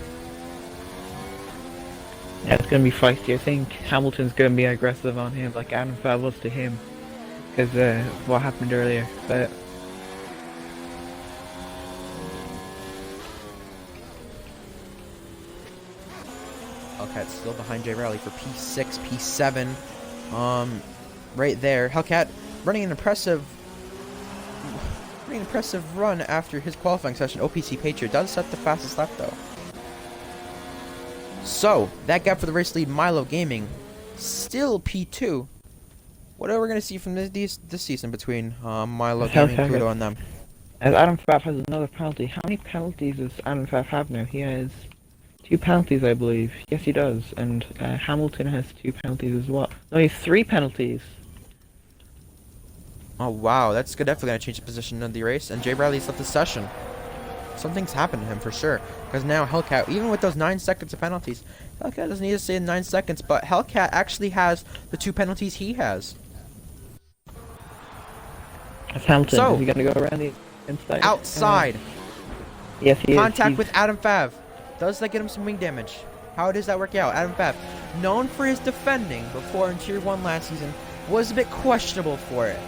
Yeah, it's going to be feisty. I think Hamilton's going to be aggressive on him like Adam Fab was to him, because what happened earlier. But Hellcat still behind Jay Riley for P6, P7. Right there. Hellcat running an impressive run after his qualifying session. OPC Patriot does set the fastest lap though. So, that gap for the race lead, Milo Gaming, still P2. What are we going to see from this season between Milo Gaming, Pluto, and them? As Adam Fab has another penalty. How many penalties does Adam Fab have now? He has 2 penalties, I believe. Yes, he does. And Hamilton has 2 penalties as well. No, he has 3 penalties. Oh, wow. That's definitely going to change the position of the race. And Jay Riley's left the session. Something's happened to him for sure. Because now Hellcat, even with those 9 seconds of penalties, Hellcat doesn't need to stay in 9 seconds, but Hellcat actually has the 2 penalties he has. That's Hamilton. So, is he going to go around the inside? Outside. Yes, he is. Contact with Adam Fav. Does that get him some wing damage? How does that work out? Adam Fav, known for his defending before in Tier 1 last season, was a bit questionable for it.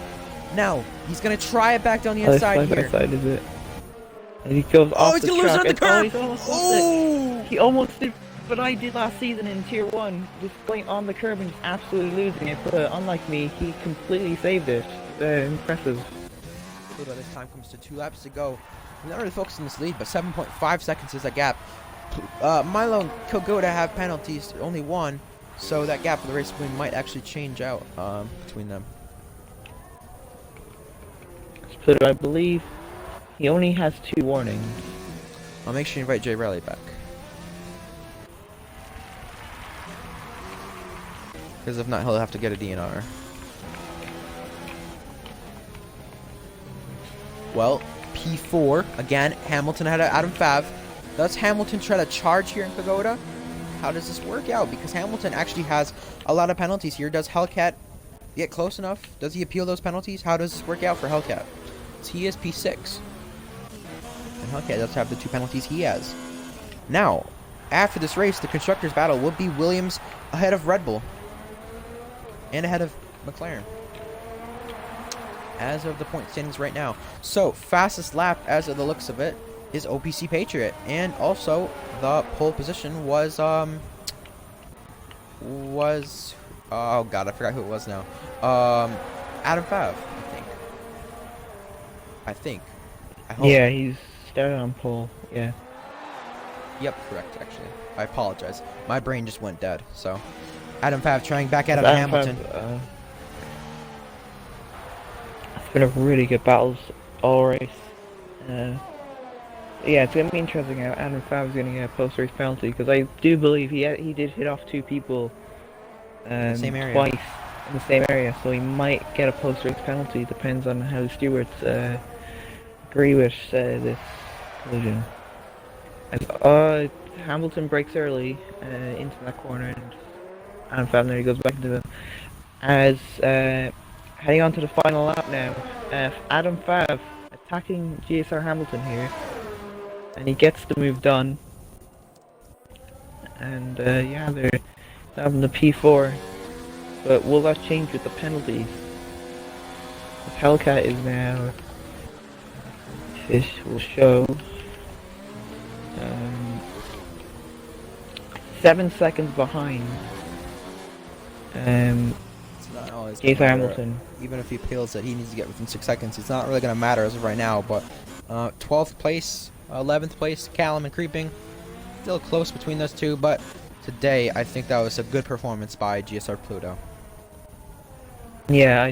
Now, he's going to try it back down the inside here. Side, is it? And he goes off he's the going to lose it on the curve! Oh! He almost did what I did last season in Tier 1, just going on the curb and just absolutely losing it, but unlike me, he completely saved it. Impressive. By this time comes to 2 laps to go. We're not really focused on this lead, but 7.5 seconds is that gap. Milo and Kogoda have penalties, only 1, so that gap for the race win might actually change out between them. But I believe he only has 2 warnings. I'll make sure you invite Jay Riley back. Because if not, he'll have to get a DNR. Well, P4, again, Hamilton had Adam Fav. Does Hamilton try to charge here in Pagoda? How does this work out? Because Hamilton actually has a lot of penalties here. Does Hellcat get close enough? Does he appeal those penalties? How does this work out for Hellcat? He is P6. And Hellcat does have the 2 penalties he has. Now, after this race, the Constructors' battle will be Williams ahead of Red Bull. And ahead of McLaren. As of the point standings right now. So, fastest lap as of the looks of it. is OPC Patriot, and also the pole position was oh god, I forgot who it was now. Adam Fav, I think. I hope. Yeah, he's started on pole. Yeah. Yep, correct. Actually, I apologize. My brain just went dead. So, Adam Fav trying back at Hamilton. It's been a really good battles all race. Yeah, it's gonna be interesting how Adam Fav is gonna get a post-race penalty, because I do believe he did hit off two people Same area. twice in the same area, so he might get a post-race penalty. Depends on how the stewards agree with this collision. And Hamilton breaks early into that corner, and Adam Fav there he goes back into the as heading on to the final lap now. Adam Fav attacking GSR Hamilton here, and he gets the move done. And yeah, they're having the P4, but will that change with the penalties? The Hellcat is now, fish will show, 7 seconds behind GSR Hamilton. Even if he feels that he needs to get within 6 seconds, it's not really going to matter as of right now. But 12th place, 11th place, Callum and Creeping, still close between those two. But today, I think that was a good performance by GSR Pluto. Yeah,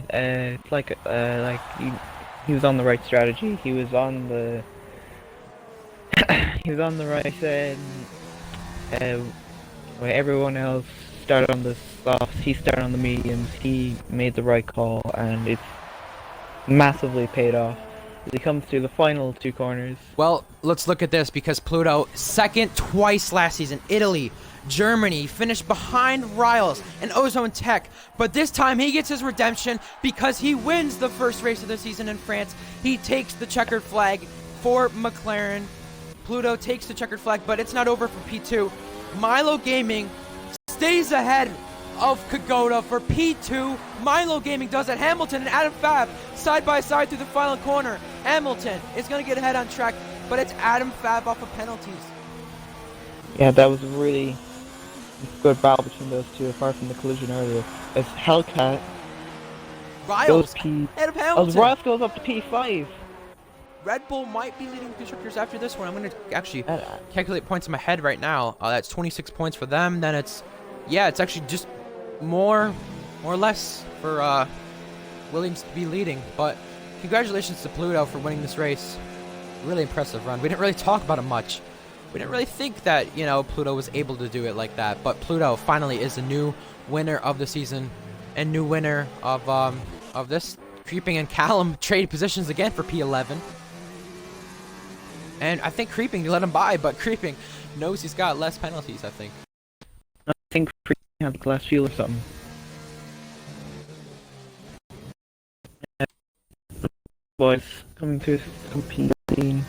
he was on the right strategy. He was on the he was on the right where everyone else started on the softs, he started on the mediums. He made the right call, and it's massively paid off as he comes to the final two corners. Well, let's look at this, because Pluto, second twice last season. Italy, Germany, finished behind Riles and Ozone Tech, but this time he gets his redemption because he wins the first race of the season in France. He takes the checkered flag for McLaren. Pluto takes the checkered flag, but it's not over for P2. Milo Gaming stays ahead of Kagoda for P2. Milo Gaming does it. Hamilton and Adam Fav side by side through the final corner. Hamilton is going to get ahead on track, but it's Adam Fav off of penalties. Yeah, that was a really good battle between those two, apart from the collision earlier. As Hellcat Riles goes ahead of Hamilton. Riles goes up to P5. Red Bull might be leading constructors after this one. I'm going to actually calculate points in my head right now. That's 26 points for them. Then it's actually just more or less for Williams to be leading. But congratulations to Pluto for winning this race. Really impressive run. We didn't really talk about him much. We didn't really think that, Pluto was able to do it like that. But Pluto finally is the new winner of the season and new winner of this. Creeping and Callum trade positions again for P11. And I think Creeping let him by, but Creeping knows he's got less penalties, I think. I think Creeping had glass fuel or something. Boys, coming to P15.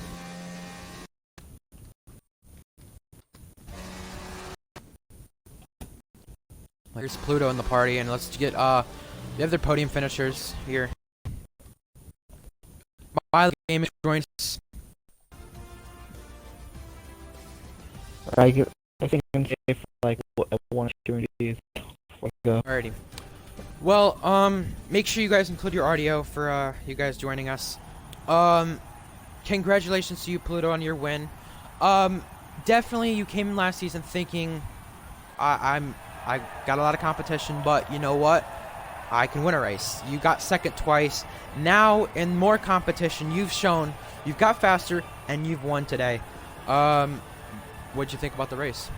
Here's Pluto in the party, and let's get the other podium finishers here. Milo Game joins us. I think I'm safe for like 1 or 2 interviews before we go. Alrighty. Well, make sure you guys include your audio for you guys joining us. Congratulations to you, Pluto, on your win. Definitely you came in last season thinking I got a lot of competition, but you know what? I can win a race. You got second twice. Now in more competition, you've shown you've got faster and you've won today. What'd you think about the race?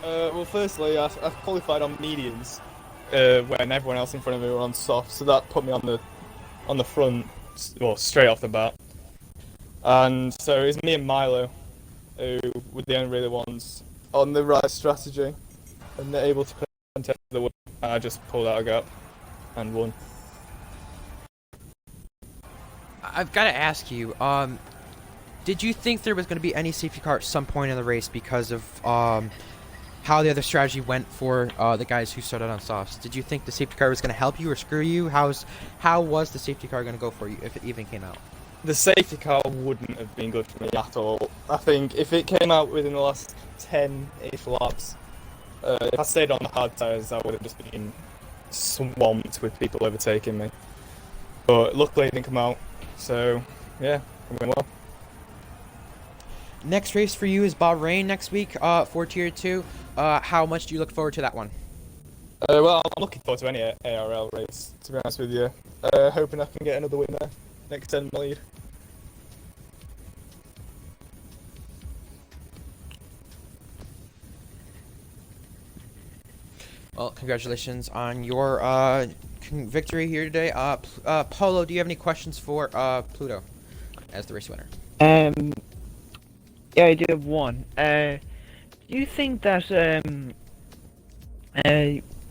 Well, firstly, I qualified on mediums when everyone else in front of me were on soft, so that put me on the front, well, straight off the bat. And so it was me and Milo who were the only really ones on the right strategy, and they're able to contest the win. I just pulled out a gap and won. I've got to ask you, did you think there was going to be any safety car at some point in the race because of how the other strategy went for the guys who started on softs? Did you think the safety car was going to help you or screw you? How was the safety car going to go for you if it even came out? the safety car wouldn't have been good for me at all. I think if it came out within the last 10-ish laps, if I stayed on the hard tyres, I would have just been swamped with people overtaking me. But luckily it didn't come out, so yeah, it went well. Next race for you is Bahrain next week for Tier 2. How much do you look forward to that one? Well, I'm looking forward to any ARL race, to be honest with you. Hoping I can get another win there, extend my lead. Well, congratulations on your victory here today. Polo, do you have any questions for Pluto as the race winner? Yeah, I do have one. Do you think that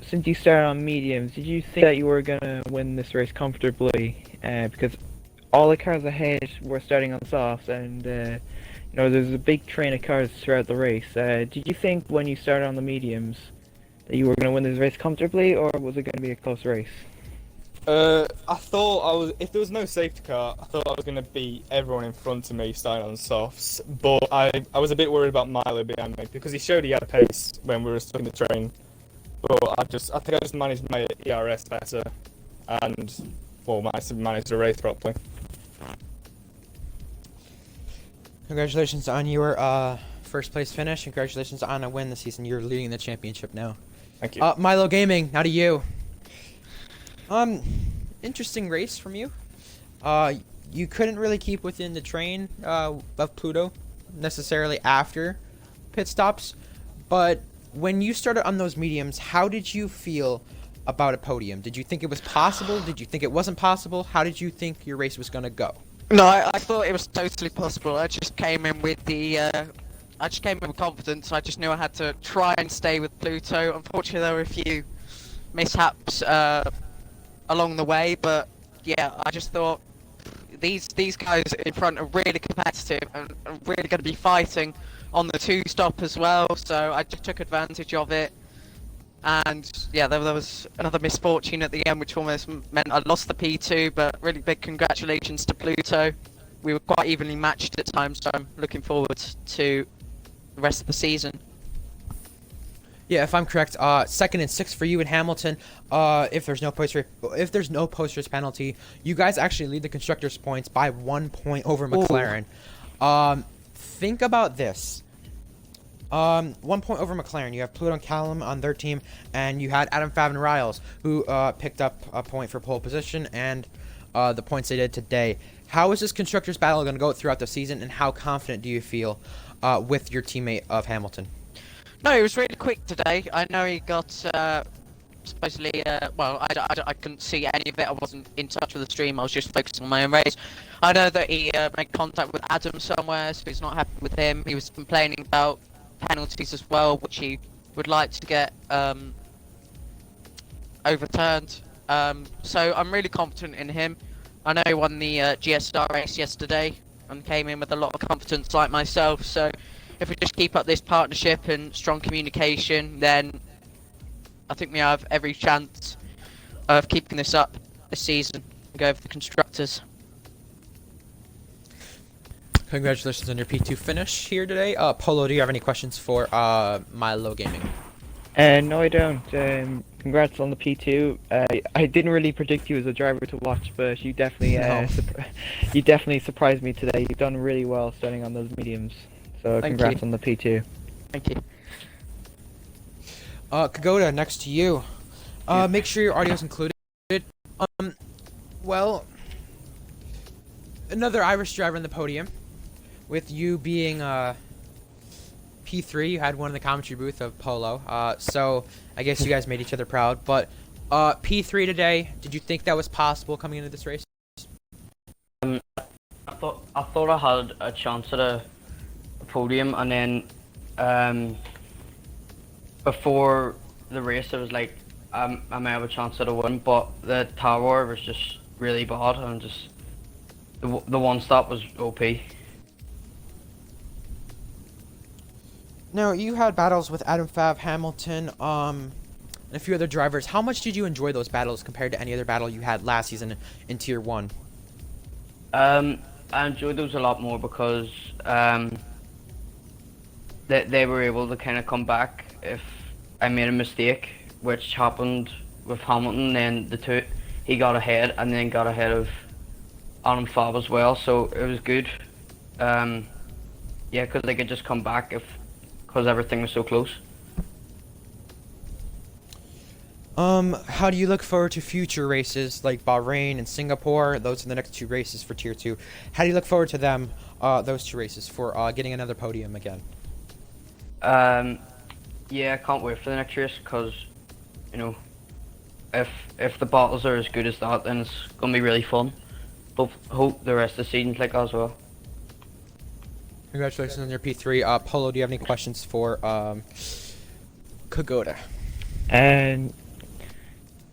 since you started on mediums, did you think that you were gonna win this race comfortably? Because all the cars ahead were starting on softs, and you know, there's a big train of cars throughout the race. Did you think when you started on the mediums that you were gonna win this race comfortably, or was it gonna be a close race? I thought if there was no safety car, I thought I was going to beat everyone in front of me starting on softs, but I was a bit worried about Milo behind me because he showed he had pace when we were stuck in the train, but I think I just managed my ERS better and, well, managed the race properly. Congratulations on your first place finish. Congratulations on a win this season. You're leading the championship now. Thank you. Milo Gaming, now to you. Interesting race from you. You couldn't really keep within the train of Pluto necessarily after pit stops, but when you started on those mediums, how did you feel about a podium? Did you think it was possible? Did you think it wasn't possible? How did you think your race was going to go? No, I thought it was totally possible. I just came in with confidence. I just knew I had to try and stay with Pluto. Unfortunately, there were a few mishaps along the way, but yeah, I just thought these guys in front are really competitive and really going to be fighting on the two-stop as well, so I just took advantage of it. And yeah, there was another misfortune at the end, which almost meant I lost the P2, but really big congratulations to Pluto. We were quite evenly matched at times, so I'm looking forward to the rest of the season. Yeah, if I'm correct, second and sixth for you in Hamilton. If there's no post race penalty, you guys actually lead the constructors' points by 1 point over McLaren. Think about this. 1 point over McLaren. You have Pluto and Callum on their team, and you had Adam, Fav, and Riles, who picked up a point for pole position and the points they did today. How is this constructors' battle going to go throughout the season, and how confident do you feel with your teammate of Hamilton? No, it was really quick today. I know he got supposedly. Well, I couldn't see any of it. I wasn't in touch with the stream. I was just focused on my own race. I know that he made contact with Adam somewhere, so he's not happy with him. He was complaining about penalties as well, which he would like to get overturned. So I'm really confident in him. I know he won the GSR race yesterday and came in with a lot of confidence, like myself. So if we just keep up this partnership and strong communication, then I think we have every chance of keeping this up this season and go for the constructors. Congratulations on your P2 finish here today. Polo, do you have any questions for Milo Gaming? No, I don't. Congrats on the P2. I didn't really predict you as a driver to watch, but you definitely you definitely surprised me today. You've done really well starting on those mediums. So congrats on the P2. Thank you. Kagoda, next to you. Make sure your audio's included. Well, another Irish driver in the podium. With you being P3, you had one in the commentary booth of Polo. So I guess you guys made each other proud. But P3 today, did you think that was possible coming into this race? I thought I had a chance at a podium, and then before the race, it was like I may have a chance at a win, but the tower was just really bad, and just the one stop was OP. Now, you had battles with Adam, Fav, Hamilton, and a few other drivers. How much did you enjoy those battles compared to any other battle you had last season in Tier 1? I enjoyed those a lot more because they were able to kind of come back if I made a mistake, which happened with Hamilton. Then he got ahead and then got ahead of Adam Fab as well, so it was good. Yeah, because they could just come back because everything was so close. How do you look forward to future races like Bahrain and Singapore? Those are the next two races for Tier 2. How do you look forward to them, those two races, for getting another podium again? Yeah, I can't wait for the next race because, you know, if the battles are as good as that, then it's gonna be really fun. But hope the rest of the season's like that as well. Congratulations on your P3. Polo, do you have any questions for Kagoda? And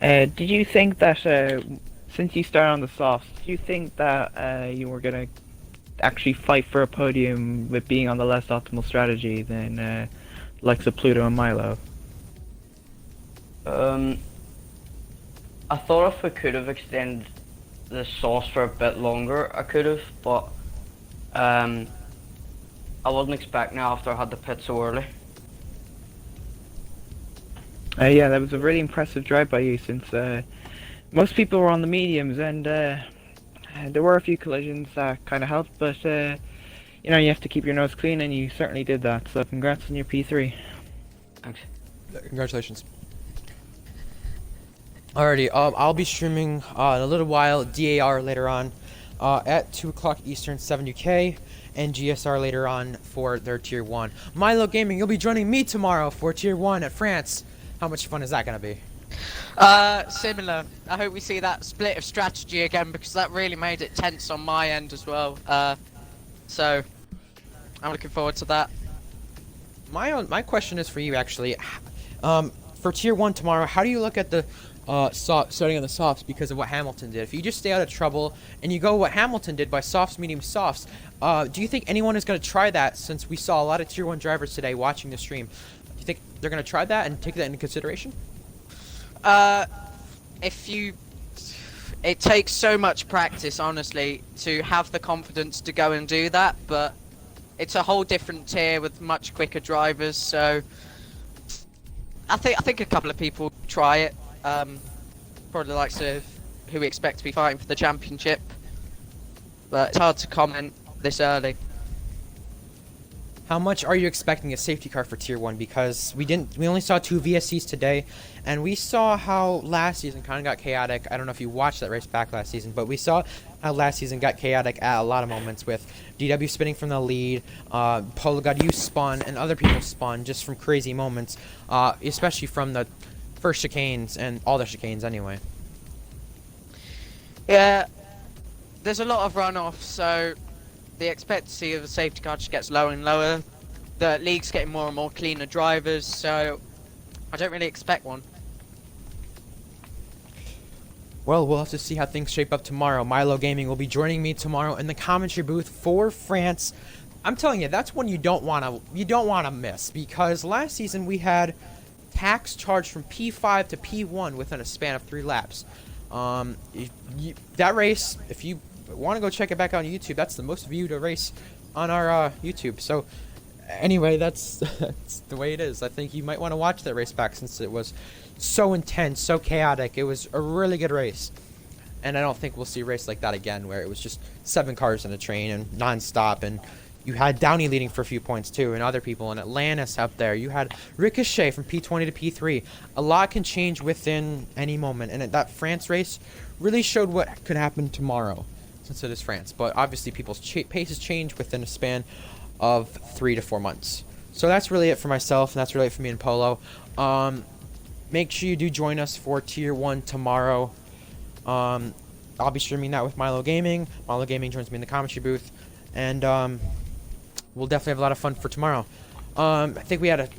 did you think that since you started on the softs, do you think that you were gonna actually fight for a podium with being on the less optimal strategy than likes of Pluto and Milo? I thought if we could have extended the sauce for a bit longer, I could have, but I wasn't expecting it after I had the pit so early. Yeah, that was a really impressive drive by you, since most people were on the mediums, and there were a few collisions that kind of helped, but you know, you have to keep your nose clean, and you certainly did that, so congrats on your P3. Thanks. Congratulations. Alrighty, I'll be streaming in a little while DAR later on at 2 o'clock Eastern, 7 UK, and GSR later on for their Tier 1. Milo Gaming, you'll be joining me tomorrow for Tier 1 at France. How much fun is that going to be? Similar. I hope we see that split of strategy again, because that really made it tense on my end as well. So I'm looking forward to that. My question is for you, actually. For Tier 1 tomorrow, how do you look at the starting on the softs because of what Hamilton did? If you just stay out of trouble and you go what Hamilton did by softs, medium, softs, do you think anyone is going to try that, since we saw a lot of Tier 1 drivers today watching the stream? Do you think they're going to try that and take that into consideration? It takes so much practice, honestly, to have the confidence to go and do that, but it's a whole different tier with much quicker drivers, so I think a couple of people try it. Probably the likes of who we expect to be fighting for the championship, but it's hard to comment this early. How much are you expecting a safety car for Tier 1? Because we only saw 2 VSCs today, and we saw how last season kind of got chaotic. I don't know if you watched that race back last season, but we saw how last season got chaotic at a lot of moments, with DW spinning from the lead, Polo got you spun, and other people spun just from crazy moments, especially from the first chicanes and all the chicanes anyway. Yeah, there's a lot of runoffs, so the expectancy of the safety car just gets lower and lower. The league's getting more and more cleaner drivers, so I don't really expect one. Well, we'll have to see how things shape up tomorrow. Milo Gaming will be joining me tomorrow in the commentary booth for France. I'm telling you, that's one you don't want to miss, because last season we had tax charged from P5 to P1 within a span of 3 laps. That race, if you want to go check it back on YouTube, that's the most viewed race on our YouTube. So anyway, that's the way it is. I think you might want to watch that race back, since it was so intense, so chaotic. It was a really good race, and I don't think we'll see a race like that again, where it was just 7 cars in a train and non-stop, and you had Downey leading for a few points too, and other people, and Atlantis up there. You had Ricochet from P20 to P3. A lot can change within any moment, and that France race really showed what could happen tomorrow, since it is France. But obviously people's paces change within a span of 3 to 4 months. So that's really it for myself, and that's really it for me and Polo. Make sure you do join us for Tier 1 tomorrow. I'll be streaming that with Milo Gaming. Milo Gaming joins me in the commentary booth, and we'll definitely have a lot of fun for tomorrow. I think we had a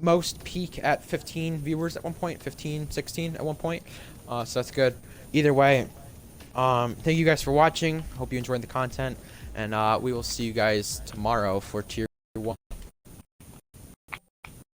most peak at 15 viewers at one point, 15, 16 at one point. So that's good. Either way, thank you guys for watching. Hope you enjoyed the content, and we will see you guys tomorrow for Tier